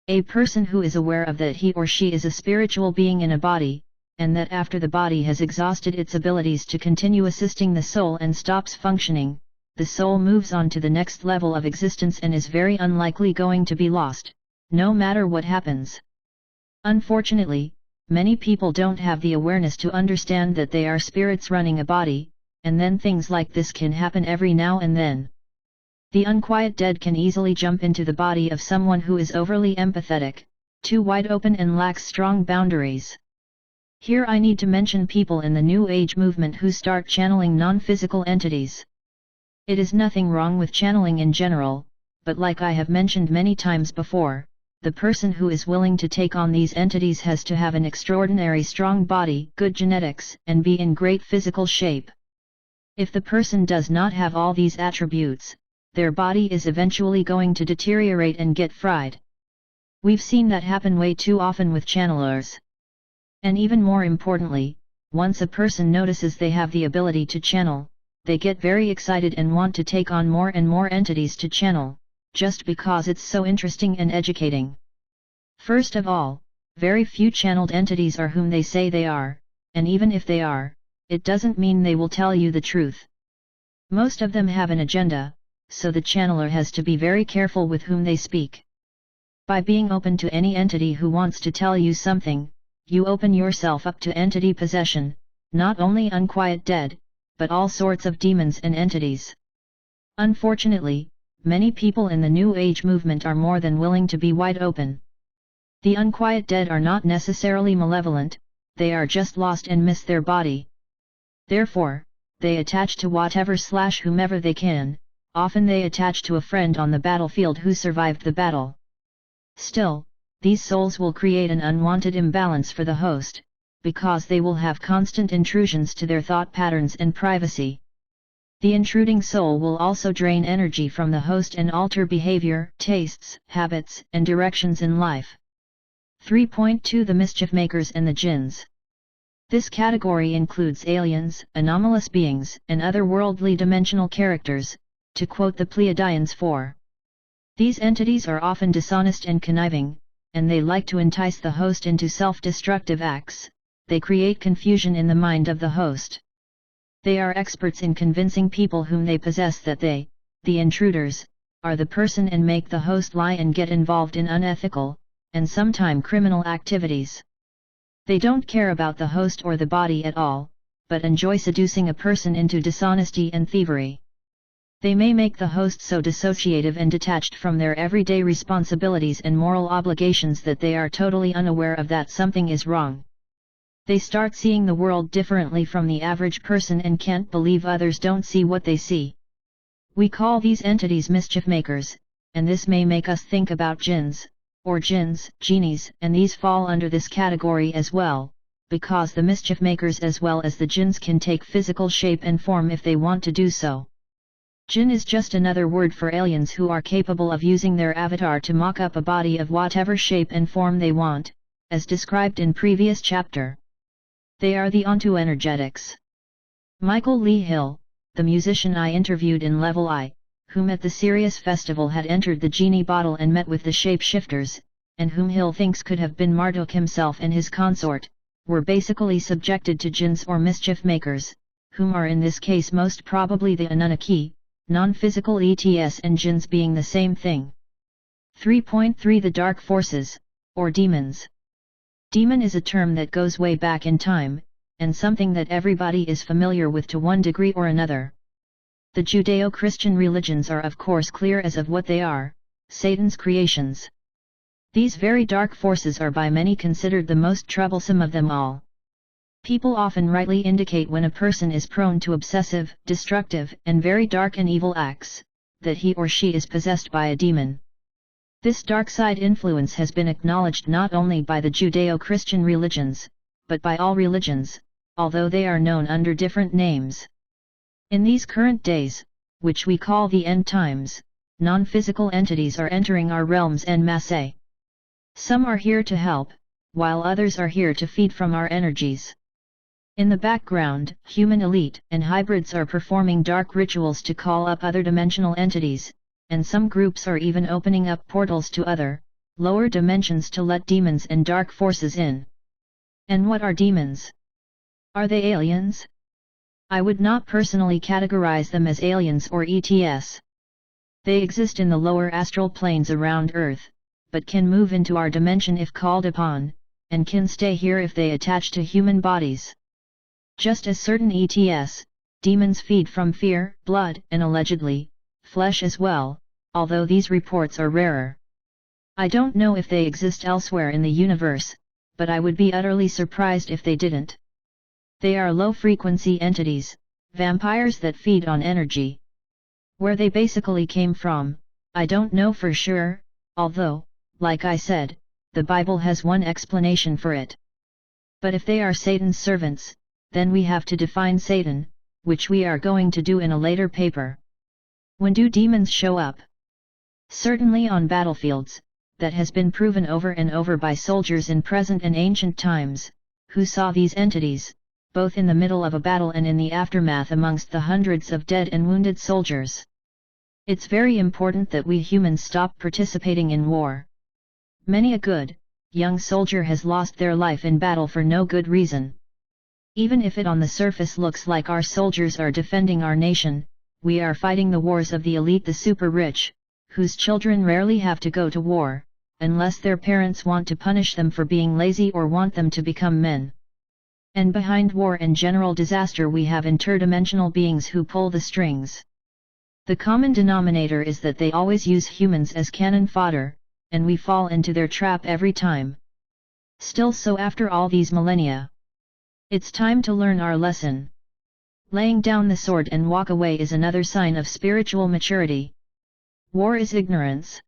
A person who is aware of that he or she is a spiritual being in a body, and that after the body has exhausted its abilities to continue assisting the soul and stops functioning, the soul moves on to the next level of existence and is very unlikely going to be lost, no matter what happens. Unfortunately, many people don't have the awareness to understand that they are spirits running a body, and then things like this can happen every now and then. The unquiet dead can easily jump into the body of someone who is overly empathetic, too wide open and lacks strong boundaries. Here I need to mention people in the New Age movement who start channeling non-physical entities. It is nothing wrong with channeling in general, but like I have mentioned many times before, the person who is willing to take on these entities has to have an extraordinary strong body, good genetics, and be in great physical shape. If the person does not have all these attributes, their body is eventually going to deteriorate and get fried. We've seen that happen way too often with channelers. And even more importantly, once a person notices they have the ability to channel, they get very excited and want to take on more and more entities to channel, just because it's so interesting and educating. First of all, very few channeled entities are whom they say they are, and even if they are, it doesn't mean they will tell you the truth. Most of them have an agenda, so the channeler has to be very careful with whom they speak. By being open to any entity who wants to tell you something, you open yourself up to entity possession, not only unquiet dead, but all sorts of demons and entities. Unfortunately, many people in the New Age movement are more than willing to be wide open. The unquiet dead are not necessarily malevolent, they are just lost and miss their body. Therefore, they attach to whatever/whomever they can, often they attach to a friend on the battlefield who survived the battle. Still, these souls will create an unwanted imbalance for the host, because they will have constant intrusions to their thought patterns and privacy. The intruding soul will also drain energy from the host and alter behavior, tastes, habits, and directions in life. 3.2 The Mischief-Makers and the Djinns. This category includes aliens, anomalous beings, and otherworldly dimensional characters, to quote the Pleiadians 4. These entities are often dishonest and conniving, and they like to entice the host into self-destructive acts. They create confusion in the mind of the host. They are experts in convincing people whom they possess that they, the intruders, are the person and make the host lie and get involved in unethical, and sometimes criminal activities. They don't care about the host or the body at all, but enjoy seducing a person into dishonesty and thievery. They may make the host so dissociative and detached from their everyday responsibilities and moral obligations that they are totally unaware of that something is wrong. They start seeing the world differently from the average person and can't believe others don't see what they see. We call these entities mischief makers, and this may make us think about Djinns, or Djinns, genies, and these fall under this category as well, because the mischief makers as well as the Djinns can take physical shape and form if they want to do so. Djinn is just another word for aliens who are capable of using their avatar to mock up a body of whatever shape and form they want, as described in previous chapter. They are the onto energetics. Michael Lee Hill, the musician I interviewed in Level I, whom at the Sirius Festival had entered the genie bottle and met with the shapeshifters, and whom Hill thinks could have been Marduk himself and his consort, were basically subjected to Djinns or mischief makers, whom are in this case most probably the Anunnaki, non-physical ETS and Djinns being the same thing. 3.3 The Dark Forces, or Demons. Demon is a term that goes way back in time, and something that everybody is familiar with to one degree or another. The Judeo-Christian religions are of course clear as of what they are, Satan's creations. These very dark forces are by many considered the most troublesome of them all. People often rightly indicate when a person is prone to obsessive, destructive, and very dark and evil acts, that he or she is possessed by a demon. This dark side influence has been acknowledged not only by the Judeo-Christian religions, but by all religions, although they are known under different names. In these current days, which we call the end times, non-physical entities are entering our realms en masse. Some are here to help, while others are here to feed from our energies. In the background, human elite and hybrids are performing dark rituals to call up other dimensional entities, and some groups are even opening up portals to other, lower dimensions to let demons and dark forces in. And what are demons? Are they aliens? I would not personally categorize them as aliens or ETS. They exist in the lower astral planes around Earth, but can move into our dimension if called upon, and can stay here if they attach to human bodies. Just as certain ETS, demons feed from fear, blood, and allegedly, flesh as well, although these reports are rarer. I don't know if they exist elsewhere in the universe, but I would be utterly surprised if they didn't. They are low-frequency entities, vampires that feed on energy. Where they basically came from, I don't know for sure, although, Like I said, the Bible has one explanation for it. But if they are Satan's servants, then we have to define Satan, which we are going to do in a later paper. When do demons show up? Certainly on battlefields, that has been proven over and over by soldiers in present and ancient times, who saw these entities, both in the middle of a battle and in the aftermath amongst the hundreds of dead and wounded soldiers. It's very important that we humans stop participating in war. Many a good, young soldier has lost their life in battle for no good reason. Even if it on the surface looks like our soldiers are defending our nation, we are fighting the wars of the elite, the super rich, whose children rarely have to go to war, unless their parents want to punish them for being lazy or want them to become men. And behind war and general disaster we have interdimensional beings who pull the strings. The common denominator is that they always use humans as cannon fodder, and we fall into their trap every time. Still so after all these millennia. It's time to learn our lesson. Laying down the sword and walk away is another sign of spiritual maturity. War is ignorance.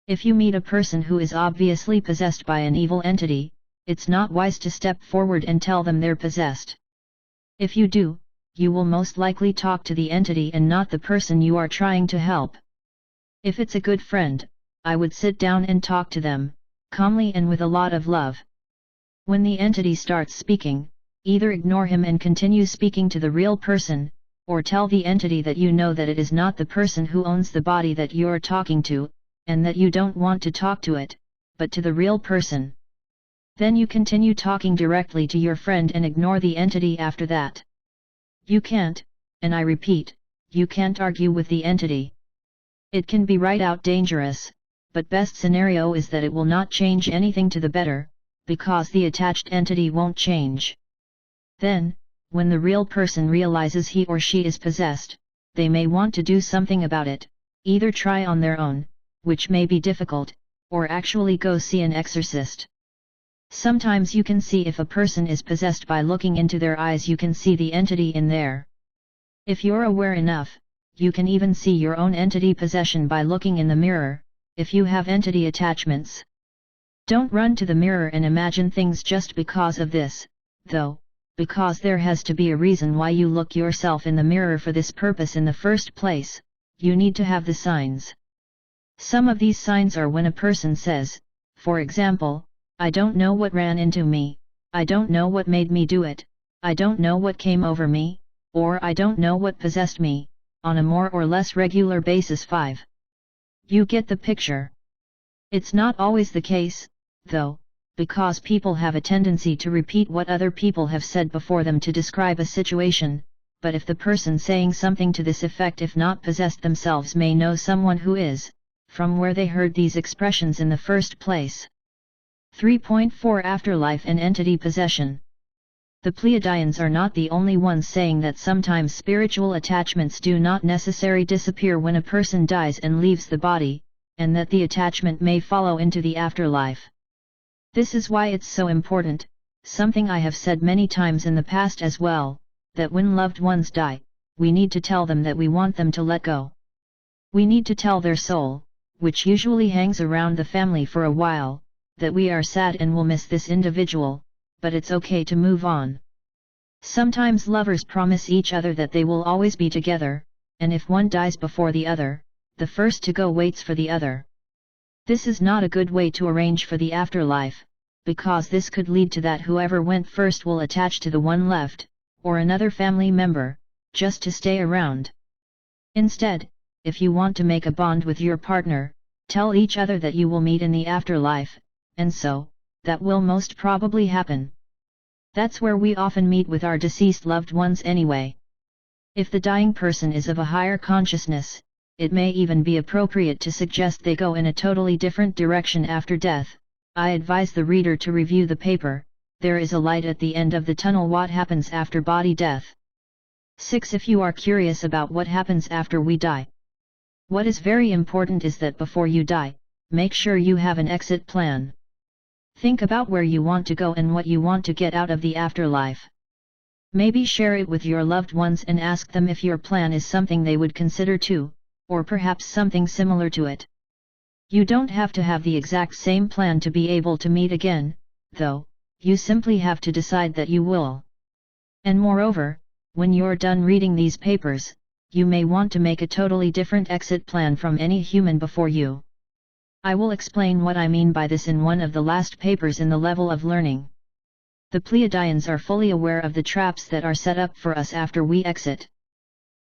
If you meet a person who is obviously possessed by an evil entity, it's not wise to step forward and tell them they're possessed. If you do, you will most likely talk to the entity and not the person you are trying to help. If it's a good friend, I would sit down and talk to them, calmly and with a lot of love. When the entity starts speaking, either ignore him and continue speaking to the real person, or tell the entity that you know that it is not the person who owns the body that you're talking to, and that you don't want to talk to it, but to the real person. Then you continue talking directly to your friend and ignore the entity after that. You can't, and I repeat, you can't argue with the entity. It can be right out dangerous, but best scenario is that it will not change anything to the better, because the attached entity won't change. Then, when the real person realizes he or she is possessed, they may want to do something about it, either try on their own, which may be difficult, or actually go see an exorcist. Sometimes you can see if a person is possessed by looking into their eyes. You can see the entity in there. If you're aware enough, you can even see your own entity possession by looking in the mirror, if you have entity attachments. Don't run to the mirror and imagine things just because of this, though, because there has to be a reason why you look yourself in the mirror for this purpose in the first place. You need to have the signs. Some of these signs are when a person says, for example, I don't know what ran into me, I don't know what made me do it, I don't know what came over me, or I don't know what possessed me, on a more or less regular basis. 5. You get the picture. It's not always the case, though, because people have a tendency to repeat what other people have said before them to describe a situation, but if the person saying something to this effect, if not possessed themselves, may know someone who is, from where they heard these expressions in the first place. 3.4 Afterlife and Entity Possession. The Pleiadians are not the only ones saying that sometimes spiritual attachments do not necessarily disappear when a person dies and leaves the body, and that the attachment may follow into the afterlife. This is why it's so important, something I have said many times in the past as well, that when loved ones die, we need to tell them that we want them to let go. We need to tell their soul, which usually hangs around the family for a while, that we are sad and will miss this individual, but it's okay to move on. Sometimes lovers promise each other that they will always be together, and if one dies before the other, the first to go waits for the other. This is not a good way to arrange for the afterlife, because this could lead to that whoever went first will attach to the one left, or another family member, just to stay around. Instead, if you want to make a bond with your partner, tell each other that you will meet in the afterlife, and so, that will most probably happen. That's where we often meet with our deceased loved ones anyway. If the dying person is of a higher consciousness, it may even be appropriate to suggest they go in a totally different direction after death. I advise the reader to review the paper, There is a Light at the End of the Tunnel: What Happens After Body Death. 6. If you are curious about what happens after we die, what is very important is that before you die, make sure you have an exit plan. Think about where you want to go and what you want to get out of the afterlife. Maybe share it with your loved ones and ask them if your plan is something they would consider too, or perhaps something similar to it. You don't have to have the exact same plan to be able to meet again, though, you simply have to decide that you will. And moreover, when you're done reading these papers, you may want to make a totally different exit plan from any human before you. I will explain what I mean by this in one of the last papers in the level of learning. The Pleiadians are fully aware of the traps that are set up for us after we exit.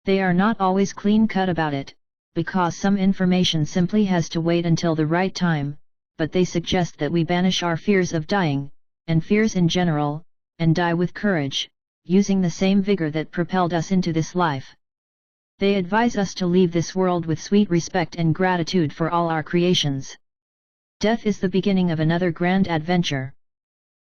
They are not always clean-cut about it, because some information simply has to wait until the right time, but they suggest that we banish our fears of dying, and fears in general, and die with courage, using the same vigor that propelled us into this life. They advise us to leave this world with sweet respect and gratitude for all our creations. Death is the beginning of another grand adventure.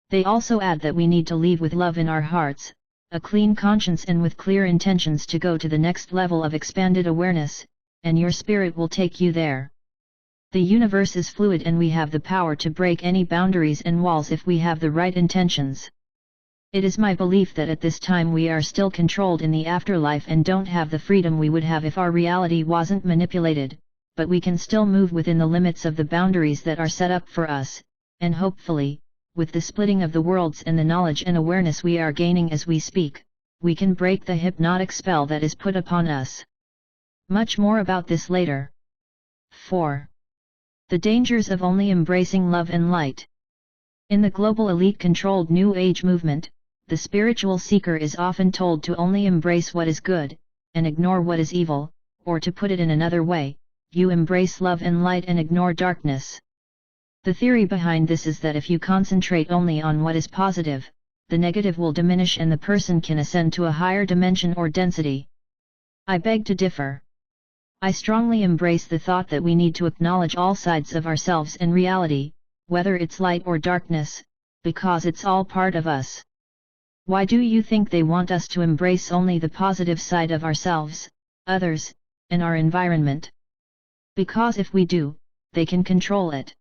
They also add that we need to leave with love in our hearts, a clean conscience and with clear intentions to go to the next level of expanded awareness, and your spirit will take you there. The universe is fluid and we have the power to break any boundaries and walls if we have the right intentions. It is my belief that at this time we are still controlled in the afterlife and don't have the freedom we would have if our reality wasn't manipulated, but we can still move within the limits of the boundaries that are set up for us, and hopefully, with the splitting of the worlds and the knowledge and awareness we are gaining as we speak, we can break the hypnotic spell that is put upon us. Much more about this later. 4. The dangers of only embracing love and light. In the global elite-controlled New Age movement, the spiritual seeker is often told to only embrace what is good, and ignore what is evil, or to put it in another way, you embrace love and light and ignore darkness. The theory behind this is that if you concentrate only on what is positive, the negative will diminish and the person can ascend to a higher dimension or density. I beg to differ. I strongly embrace the thought that we need to acknowledge all sides of ourselves and reality, whether it's light or darkness, because it's all part of us. Why do you think they want us to embrace only the positive side of ourselves, others, and our environment? Because if we do, they can control it.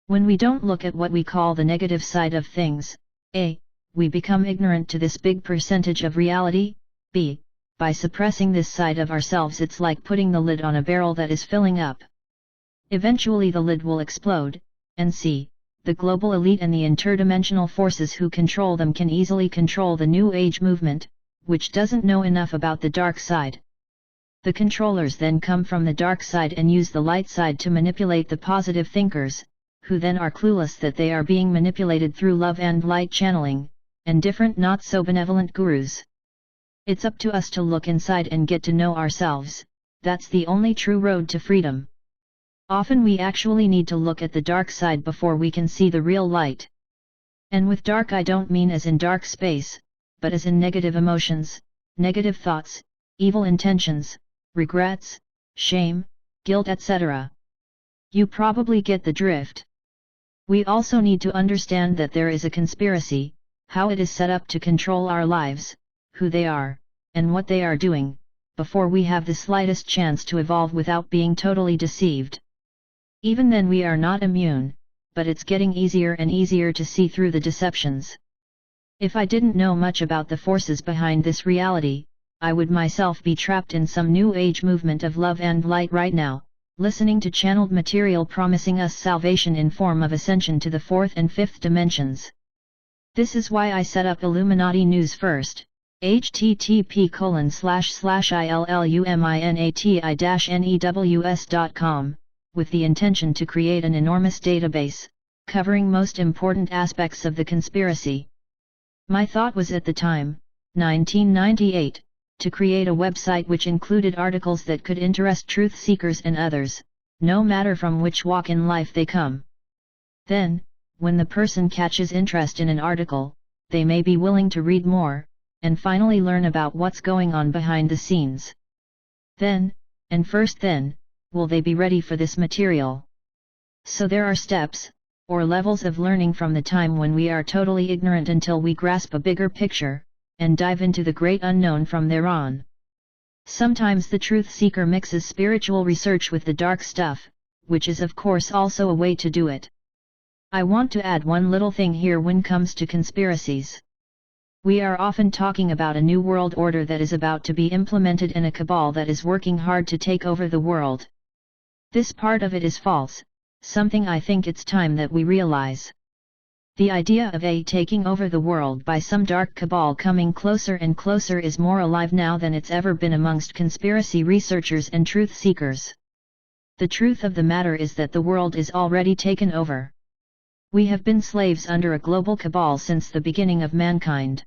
When we don't look at what we call the negative side of things, A, we become ignorant to this big percentage of reality, B, by suppressing this side of ourselves it's like putting the lid on a barrel that is filling up. Eventually the lid will explode, and C, the global elite and the interdimensional forces who control them can easily control the New Age movement, which doesn't know enough about the dark side. The controllers then come from the dark side and use the light side to manipulate the positive thinkers, who then are clueless that they are being manipulated through love and light channeling, and different not-so-benevolent gurus. It's up to us to look inside and get to know ourselves, that's the only true road to freedom. Often we actually need to look at the dark side before we can see the real light. And with dark I don't mean as in dark space, but as in negative emotions, negative thoughts, evil intentions, regrets, shame, guilt etc. You probably get the drift. We also need to understand that there is a conspiracy, how it is set up to control our lives, who they are, and what they are doing, before we have the slightest chance to evolve without being totally deceived. Even then we are not immune, but it's getting easier and easier to see through the deceptions. If I didn't know much about the forces behind this reality, I would myself be trapped in some New Age movement of love and light right now, listening to channeled material promising us salvation in form of ascension to the 4th and 5th dimensions. This is why I set up Illuminati News first, http://illuminati-news.com, with the intention to create an enormous database, covering most important aspects of the conspiracy. My thought was at the time, 1998, to create a website which included articles that could interest truth seekers and others, no matter from which walk in life they come. Then, when the person catches interest in an article, they may be willing to read more, and finally learn about what's going on behind the scenes. Then, and first then, will they be ready for this material. So there are steps, or levels of learning from the time when we are totally ignorant until we grasp a bigger picture, and dive into the great unknown from there on. Sometimes the truth seeker mixes spiritual research with the dark stuff, which is of course also a way to do it. I want to add one little thing here when comes to conspiracies. We are often talking about a new world order that is about to be implemented and a cabal that is working hard to take over the world. This part of it is false, something I think it's time that we realize. The idea of taking over the world by some dark cabal coming closer and closer is more alive now than it's ever been amongst conspiracy researchers and truth seekers. The truth of the matter is that the world is already taken over. We have been slaves under a global cabal since the beginning of mankind.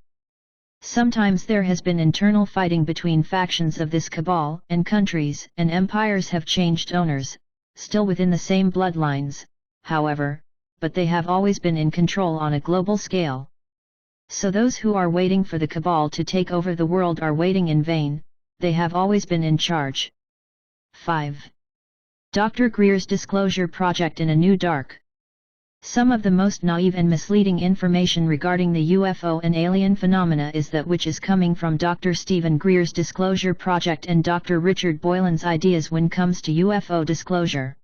Sometimes there has been internal fighting between factions of this cabal, and countries and empires have changed owners, still within the same bloodlines, however, but they have always been in control on a global scale. So those who are waiting for the cabal to take over the world are waiting in vain, they have always been in charge. 5. Dr. Greer's Disclosure Project in a New Dark. Some of the most naive and misleading information regarding the UFO and alien phenomena is that which is coming from Dr. Stephen Greer's Disclosure Project and Dr. Richard Boylan's ideas when comes to UFO disclosure.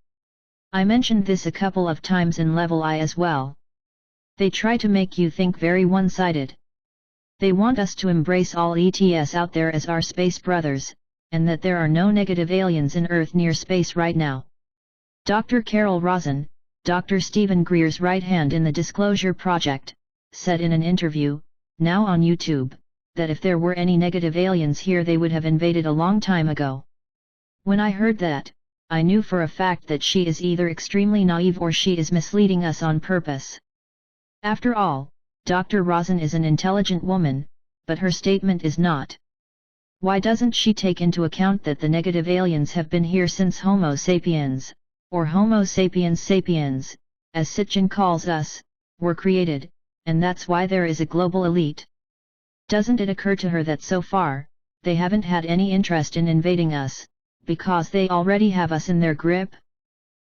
I mentioned this a couple of times in Level I as well. They try to make you think very one-sided. They want us to embrace all ETS out there as our space brothers, and that there are no negative aliens in Earth near space right now. Dr. Carol Rosin, Dr. Stephen Greer's right hand in the Disclosure Project, said in an interview, now on YouTube, that if there were any negative aliens here they would have invaded a long time ago. When I heard that, I knew for a fact that she is either extremely naive or she is misleading us on purpose. After all, Dr. Rosin is an intelligent woman, but her statement is not. Why doesn't she take into account that the negative aliens have been here since Homo sapiens, or Homo sapiens sapiens, as Sitchin calls us, were created, and that's why there is a global elite? Doesn't it occur to her that so far, they haven't had any interest in invading us, because they already have us in their grip?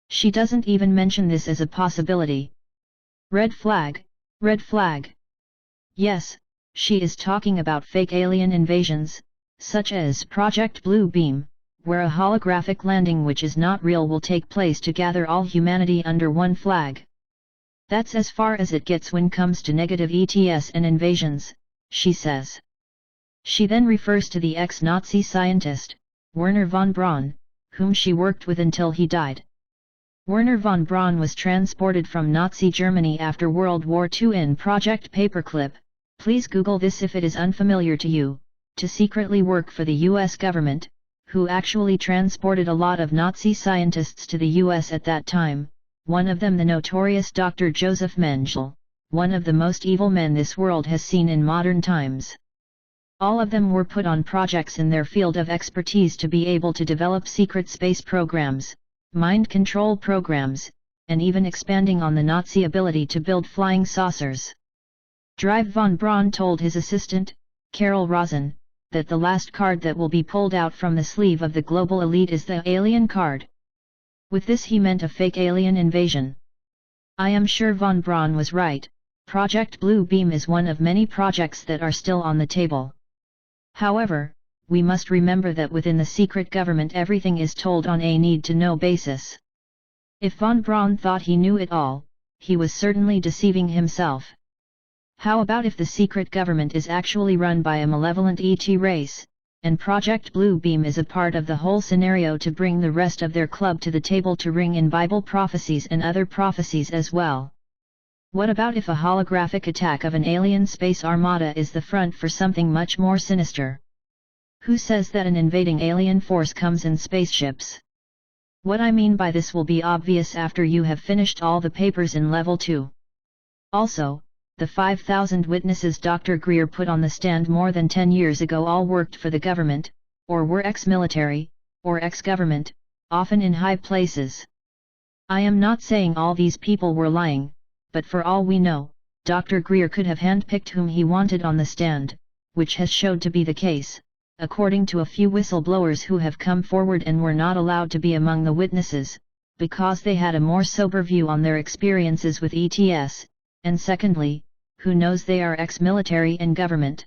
She doesn't even mention this as a possibility. Red flag, red flag. Yes, she is talking about fake alien invasions, such as Project Blue Beam, where a holographic landing which is not real will take place to gather all humanity under one flag. That's as far as it gets when comes to negative ETS and invasions, she says. She then refers to the ex-Nazi scientist, Werner von Braun, whom she worked with until he died. Werner von Braun was transported from Nazi Germany after World War II in Project Paperclip, please Google this if it is unfamiliar to you, to secretly work for the US government, who actually transported a lot of Nazi scientists to the US at that time, one of them the notorious Dr. Joseph Mengele, one of the most evil men this world has seen in modern times. All of them were put on projects in their field of expertise to be able to develop secret space programs, mind control programs, and even expanding on the Nazi ability to build flying saucers. Drive von Braun told his assistant, Carol Rosin, that the last card that will be pulled out from the sleeve of the global elite is the alien card. With this he meant a fake alien invasion. I am sure von Braun was right. Project Blue Beam is one of many projects that are still on the table. However, we must remember that within the secret government everything is told on a need-to-know basis. If von Braun thought he knew it all, he was certainly deceiving himself. How about if the secret government is actually run by a malevolent ET race, and Project Blue Beam is a part of the whole scenario to bring the rest of their club to the table to ring in Bible prophecies and other prophecies as well? What about if a holographic attack of an alien space armada is the front for something much more sinister? Who says that an invading alien force comes in spaceships? What I mean by this will be obvious after you have finished all the papers in Level 2. Also, the 5,000 witnesses Dr. Greer put on the stand more than 10 years ago all worked for the government, or were ex-military, or ex-government, often in high places. I am not saying all these people were lying, but for all we know, Dr. Greer could have handpicked whom he wanted on the stand, which has showed to be the case, according to a few whistleblowers who have come forward and were not allowed to be among the witnesses, because they had a more sober view on their experiences with ETS, and secondly, who knows they are ex-military and government.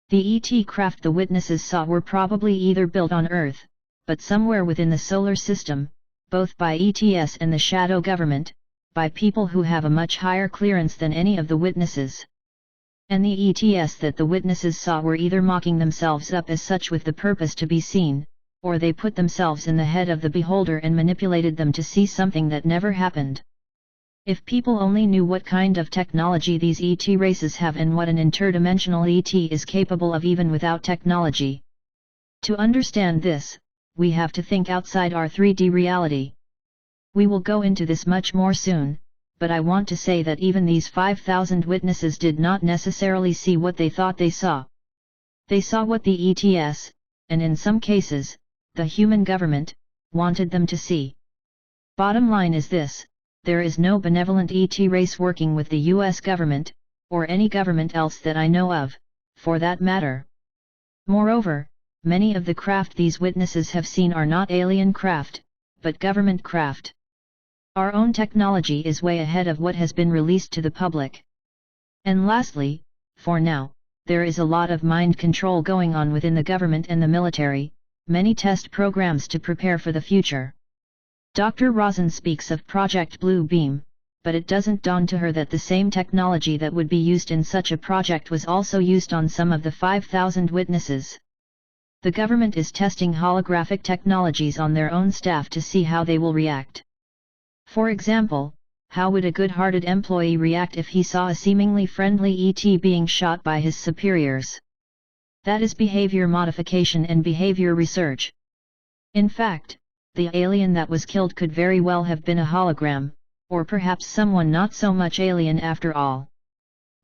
The ET craft the witnesses saw were probably either built on Earth, but somewhere within the solar system, both by ETS and the shadow government, by people who have a much higher clearance than any of the witnesses. And the ETS that the witnesses saw were either mocking themselves up as such with the purpose to be seen, or they put themselves in the head of the beholder and manipulated them to see something that never happened. If people only knew what kind of technology these ET races have and what an interdimensional ET is capable of even without technology. To understand this, we have to think outside our 3D reality. We will go into this much more soon, but I want to say that even these 5,000 witnesses did not necessarily see what they thought they saw. They saw what the ETS, and in some cases, the human government, wanted them to see. Bottom line is this: there is no benevolent ET race working with the US government, or any government else that I know of, for that matter. Moreover, many of the craft these witnesses have seen are not alien craft, but government craft. Our own technology is way ahead of what has been released to the public. And lastly, for now, there is a lot of mind control going on within the government and the military, many test programs to prepare for the future. Dr. Rosen speaks of Project Blue Beam, but it doesn't dawn to her that the same technology that would be used in such a project was also used on some of the 5,000 witnesses. The government is testing holographic technologies on their own staff to see how they will react. For example, how would a good-hearted employee react if he saw a seemingly friendly ET being shot by his superiors? That is behavior modification and behavior research. In fact, the alien that was killed could very well have been a hologram, or perhaps someone not so much alien after all.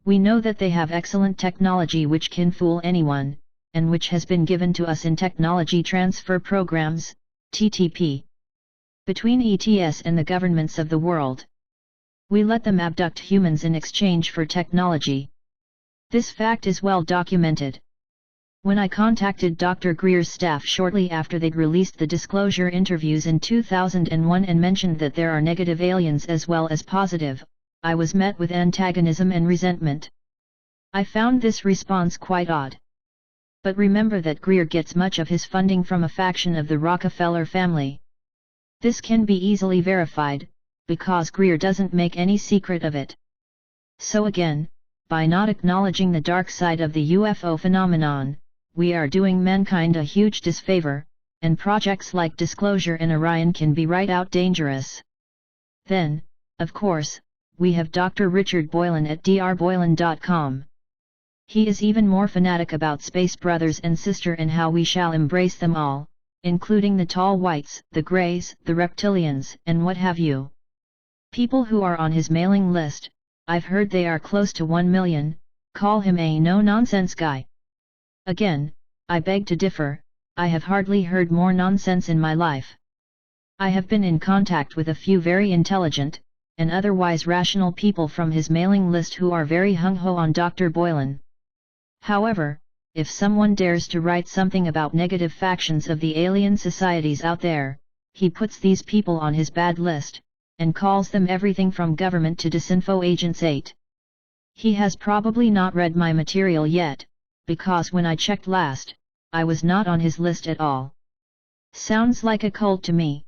We know that they have excellent technology which can fool anyone, and which has been given to us in Technology Transfer Programs, TTP. Between ETS and the governments of the world. We let them abduct humans in exchange for technology. This fact is well documented. When I contacted Dr. Greer's staff shortly after they'd released the disclosure interviews in 2001 and mentioned that there are negative aliens as well as positive, I was met with antagonism and resentment. I found this response quite odd. But remember that Greer gets much of his funding from a faction of the Rockefeller family. This can be easily verified, because Greer doesn't make any secret of it. So again, by not acknowledging the dark side of the UFO phenomenon, we are doing mankind a huge disfavor, and projects like Disclosure and Orion can be right out dangerous. Then, of course, we have Dr. Richard Boylan at drboylan.com. He is even more fanatic about space brothers and sister and how we shall embrace them all, including the tall whites, the greys, the reptilians, and what have you. People who are on his mailing list, I've heard they are close to 1 million, call him a no-nonsense guy. Again, I beg to differ, I have hardly heard more nonsense in my life. I have been in contact with a few very intelligent, and otherwise rational people from his mailing list who are very hung-ho on Dr. Boylan. However, if someone dares to write something about negative factions of the alien societies out there, he puts these people on his bad list, and calls them everything from government to disinfo agents 8. He has probably not read my material yet, because when I checked last, I was not on his list at all. Sounds like a cult to me.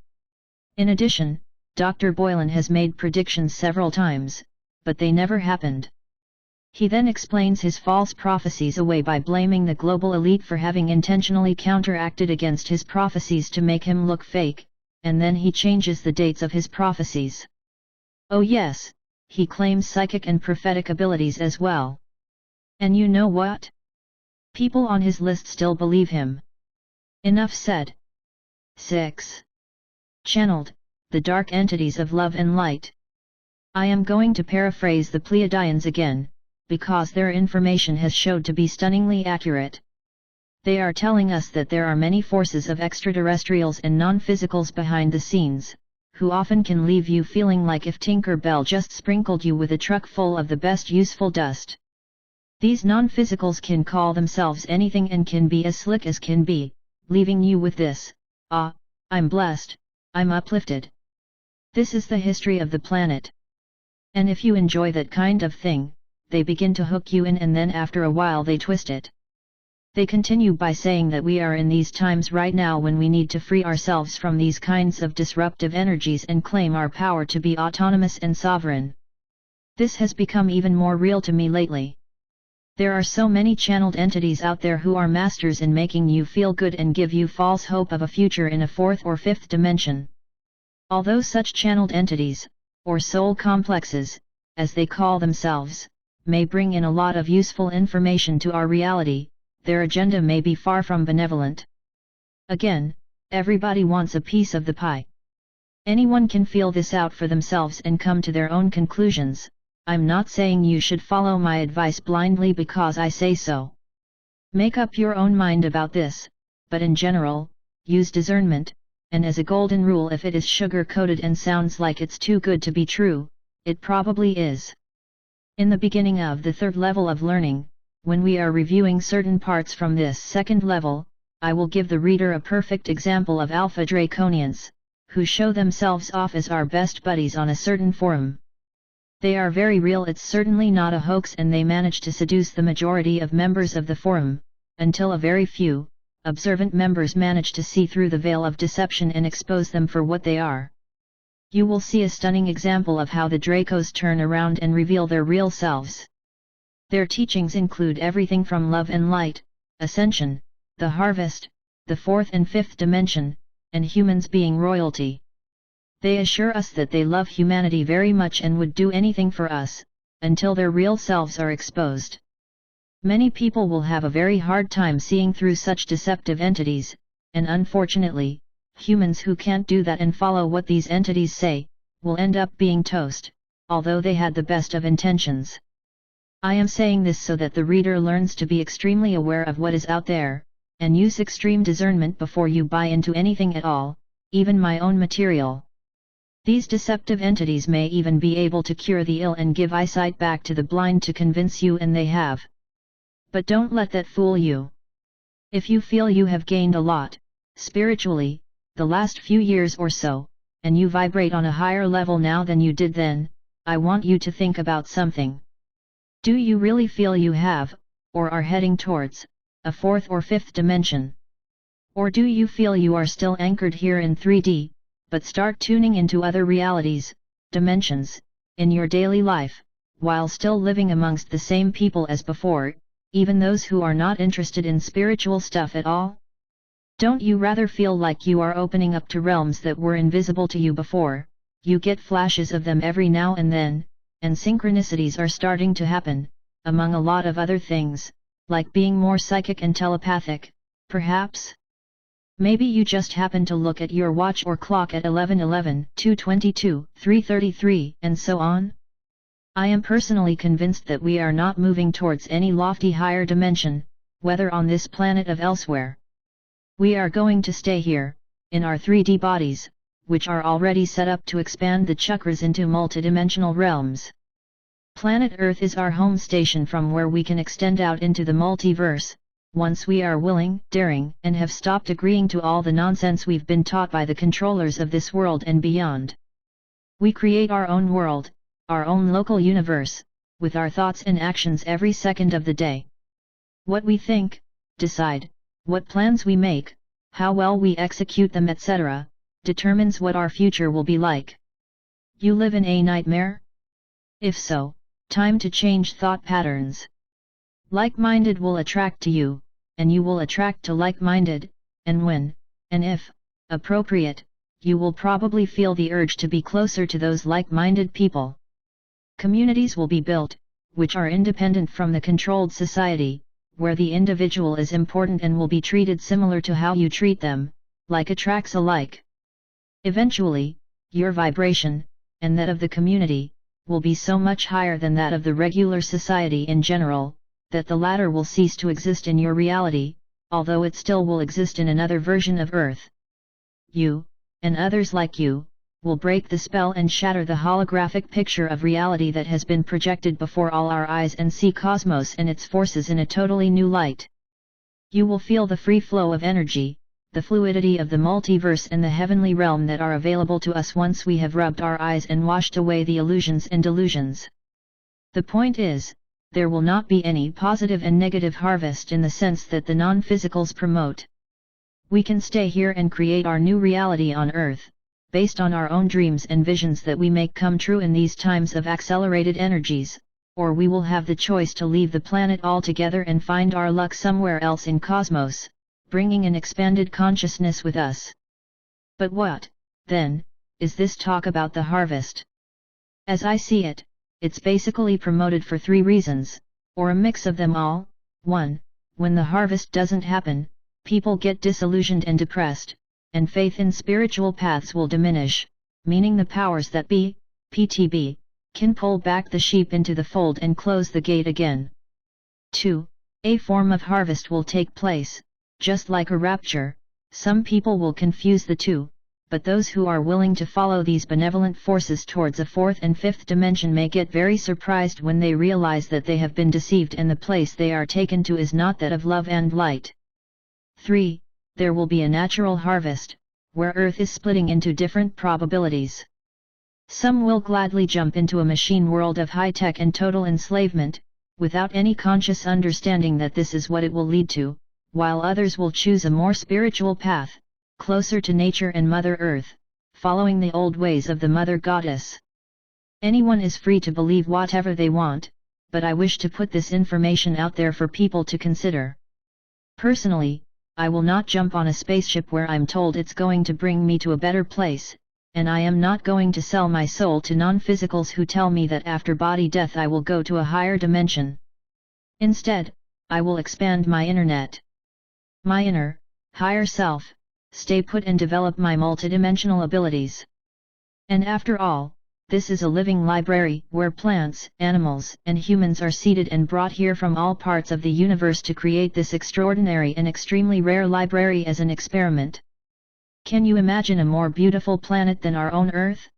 In addition, Dr. Boylan has made predictions several times, but they never happened. He then explains his false prophecies away by blaming the global elite for having intentionally counteracted against his prophecies to make him look fake, and then he changes the dates of his prophecies. Oh yes, he claims psychic and prophetic abilities as well. And you know what? People on his list still believe him. Enough said. 6. Channeled, the dark entities of love and light. I am going to paraphrase the Pleiadians again, because their information has showed to be stunningly accurate. They are telling us that there are many forces of extraterrestrials and non-physicals behind the scenes, who often can leave you feeling like if Tinker Bell just sprinkled you with a truck full of the best useful dust. These non-physicals can call themselves anything and can be as slick as can be, leaving you with this, "Ah, I'm blessed, I'm uplifted." This is the history of the planet. And if you enjoy that kind of thing, they begin to hook you in and then after a while they twist it. They continue by saying that we are in these times right now when we need to free ourselves from these kinds of disruptive energies and claim our power to be autonomous and sovereign. This has become even more real to me lately. There are so many channeled entities out there who are masters in making you feel good and give you false hope of a future in a fourth or fifth dimension. Although such channeled entities, or soul complexes, as they call themselves, may bring in a lot of useful information to our reality, their agenda may be far from benevolent. Again, everybody wants a piece of the pie. Anyone can feel this out for themselves and come to their own conclusions. I'm not saying you should follow my advice blindly because I say so. Make up your own mind about this, but in general, use discernment, and as a golden rule, if it is sugar-coated and sounds like it's too good to be true, it probably is. In the beginning of the third level of learning, when we are reviewing certain parts from this second level, I will give the reader a perfect example of Alpha Draconians, who show themselves off as our best buddies on a certain forum. They are very real, it's certainly not a hoax, and they manage to seduce the majority of members of the forum, until a very few, observant members manage to see through the veil of deception and expose them for what they are. You will see a stunning example of how the Dracos turn around and reveal their real selves. Their teachings include everything from love and light, ascension, the harvest, the fourth and fifth dimension, and humans being royalty. They assure us that they love humanity very much and would do anything for us, until their real selves are exposed. Many people will have a very hard time seeing through such deceptive entities, and unfortunately, humans who can't do that and follow what these entities say, will end up being toast, although they had the best of intentions. I am saying this so that the reader learns to be extremely aware of what is out there, and use extreme discernment before you buy into anything at all, even my own material. These deceptive entities may even be able to cure the ill and give eyesight back to the blind to convince you, and they have. But don't let that fool you. If you feel you have gained a lot, spiritually, the last few years or so, and you vibrate on a higher level now than you did then, I want you to think about something. Do you really feel you have, or are heading towards, a fourth or fifth dimension? Or do you feel you are still anchored here in 3D, but start tuning into other realities, dimensions, in your daily life, while still living amongst the same people as before, even those who are not interested in spiritual stuff at all? Don't you rather feel like you are opening up to realms that were invisible to you before? You get flashes of them every now and then, and synchronicities are starting to happen, among a lot of other things, like being more psychic and telepathic, perhaps? Maybe you just happen to look at your watch or clock at 11:11, 2:22, 3:33, and so on? I am personally convinced that we are not moving towards any lofty higher dimension, whether on this planet or elsewhere. We are going to stay here, in our 3D bodies, which are already set up to expand the chakras into multidimensional realms. Planet Earth is our home station from where we can extend out into the multiverse, once we are willing, daring, and have stopped agreeing to all the nonsense we've been taught by the controllers of this world and beyond. We create our own world, our own local universe, with our thoughts and actions every second of the day. What we think, decide, what plans we make, how well we execute them, etc., determines what our future will be like. You live in a nightmare? If so, time to change thought patterns. Like-minded will attract to you, and you will attract to like-minded, and when, and if, appropriate, you will probably feel the urge to be closer to those like-minded people. Communities will be built, which are independent from the controlled society, where the individual is important and will be treated similar to how you treat them, like attracts alike. Eventually, your vibration, and that of the community, will be so much higher than that of the regular society in general, that the latter will cease to exist in your reality, although it still will exist in another version of Earth. You, and others like you, will break the spell and shatter the holographic picture of reality that has been projected before all our eyes and see cosmos and its forces in a totally new light. You will feel the free flow of energy, the fluidity of the multiverse and the heavenly realm that are available to us once we have rubbed our eyes and washed away the illusions and delusions. The point is, there will not be any positive and negative harvest in the sense that the non-physicals promote. We can stay here and create our new reality on Earth, based on our own dreams and visions that we make come true in these times of accelerated energies, or we will have the choice to leave the planet altogether and find our luck somewhere else in cosmos, bringing an expanded consciousness with us. But what, then, is this talk about the harvest? As I see it, it's basically promoted for three reasons, or a mix of them all. 1. When the harvest doesn't happen, people get disillusioned and depressed, and faith in spiritual paths will diminish, meaning the powers that be, PTB, can pull back the sheep into the fold and close the gate again. 2. A form of harvest will take place, just like a rapture. Some people will confuse the two, but those who are willing to follow these benevolent forces towards a fourth and fifth dimension may get very surprised when they realize that they have been deceived and the place they are taken to is not that of love and light. 3. There will be a natural harvest, where Earth is splitting into different probabilities. Some will gladly jump into a machine world of high-tech and total enslavement, without any conscious understanding that this is what it will lead to, while others will choose a more spiritual path, closer to nature and Mother Earth, following the old ways of the Mother Goddess. Anyone is free to believe whatever they want, but I wish to put this information out there for people to consider. Personally, I will not jump on a spaceship where I'm told it's going to bring me to a better place, and I am not going to sell my soul to non-physicals who tell me that after body death I will go to a higher dimension. Instead, I will expand my internet. My inner, higher self, stay put and develop my multidimensional abilities. And after all, this is a living library where plants, animals, and humans are seeded and brought here from all parts of the universe to create this extraordinary and extremely rare library as an experiment. Can you imagine a more beautiful planet than our own Earth?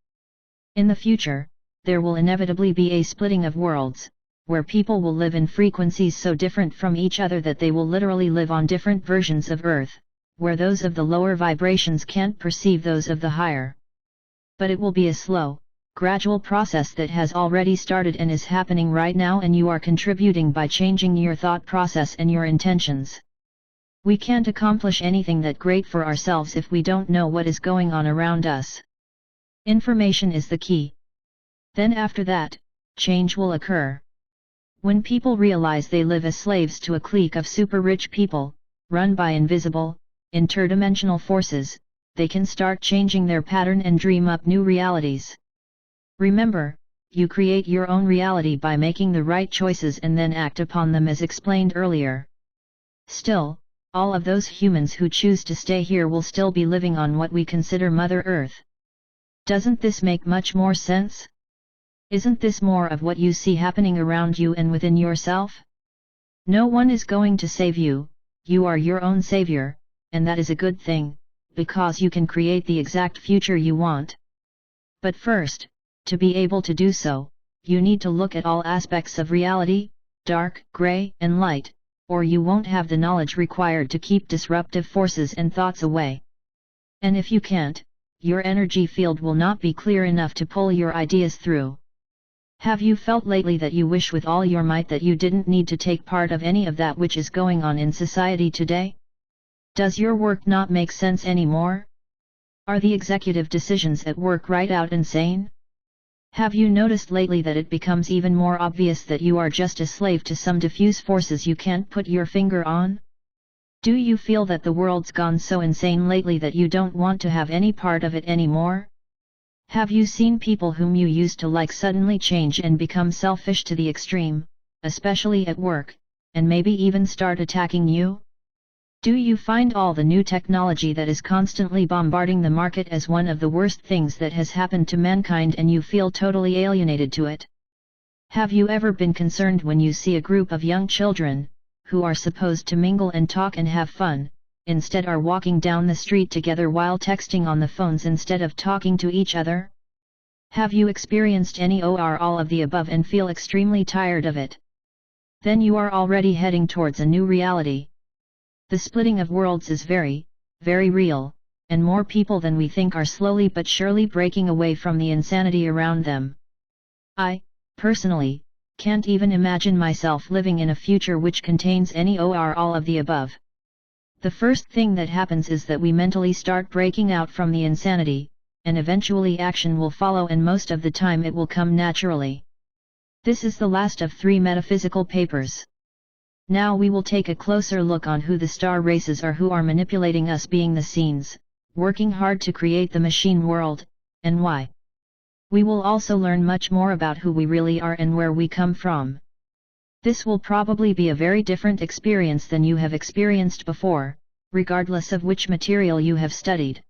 In the future, there will inevitably be a splitting of worlds, where people will live in frequencies so different from each other that they will literally live on different versions of Earth, where those of the lower vibrations can't perceive those of the higher. But it will be a slow, gradual process that has already started and is happening right now, and you are contributing by changing your thought process and your intentions. We can't accomplish anything that great for ourselves if we don't know what is going on around us. Information is the key. Then after that, change will occur. When people realize they live as slaves to a clique of super rich people, run by invisible, interdimensional forces, they can start changing their pattern and dream up new realities. Remember, you create your own reality by making the right choices and then act upon them as explained earlier. Still, all of those humans who choose to stay here will still be living on what we consider Mother Earth. Doesn't this make much more sense? Isn't this more of what you see happening around you and within yourself? No one is going to save you, you are your own savior, and that is a good thing, because you can create the exact future you want. But first, to be able to do so, you need to look at all aspects of reality, dark, gray, and light, or you won't have the knowledge required to keep disruptive forces and thoughts away. And if you can't, your energy field will not be clear enough to pull your ideas through. Have you felt lately that you wish with all your might that you didn't need to take part of any of that which is going on in society today? Does your work not make sense anymore? Are the executive decisions at work right out insane? Have you noticed lately that it becomes even more obvious that you are just a slave to some diffuse forces you can't put your finger on? Do you feel that the world's gone so insane lately that you don't want to have any part of it anymore? Have you seen people whom you used to like suddenly change and become selfish to the extreme, especially at work, and maybe even start attacking you? Do you find all the new technology that is constantly bombarding the market as one of the worst things that has happened to mankind and you feel totally alienated to it? Have you ever been concerned when you see a group of young children, who are supposed to mingle and talk and have fun, instead are walking down the street together while texting on the phones instead of talking to each other? Have you experienced any or all of the above and feel extremely tired of it? Then you are already heading towards a new reality. The splitting of worlds is very, very real, and more people than we think are slowly but surely breaking away from the insanity around them. I, personally, can't even imagine myself living in a future which contains any or all of the above. The first thing that happens is that we mentally start breaking out from the insanity, and eventually action will follow, and most of the time it will come naturally. This is the last of 3 metaphysical papers. Now we will take a closer look on who the star races are who are manipulating us being the scenes, working hard to create the machine world, and why. We will also learn much more about who we really are and where we come from. This will probably be a very different experience than you have experienced before, regardless of which material you have studied.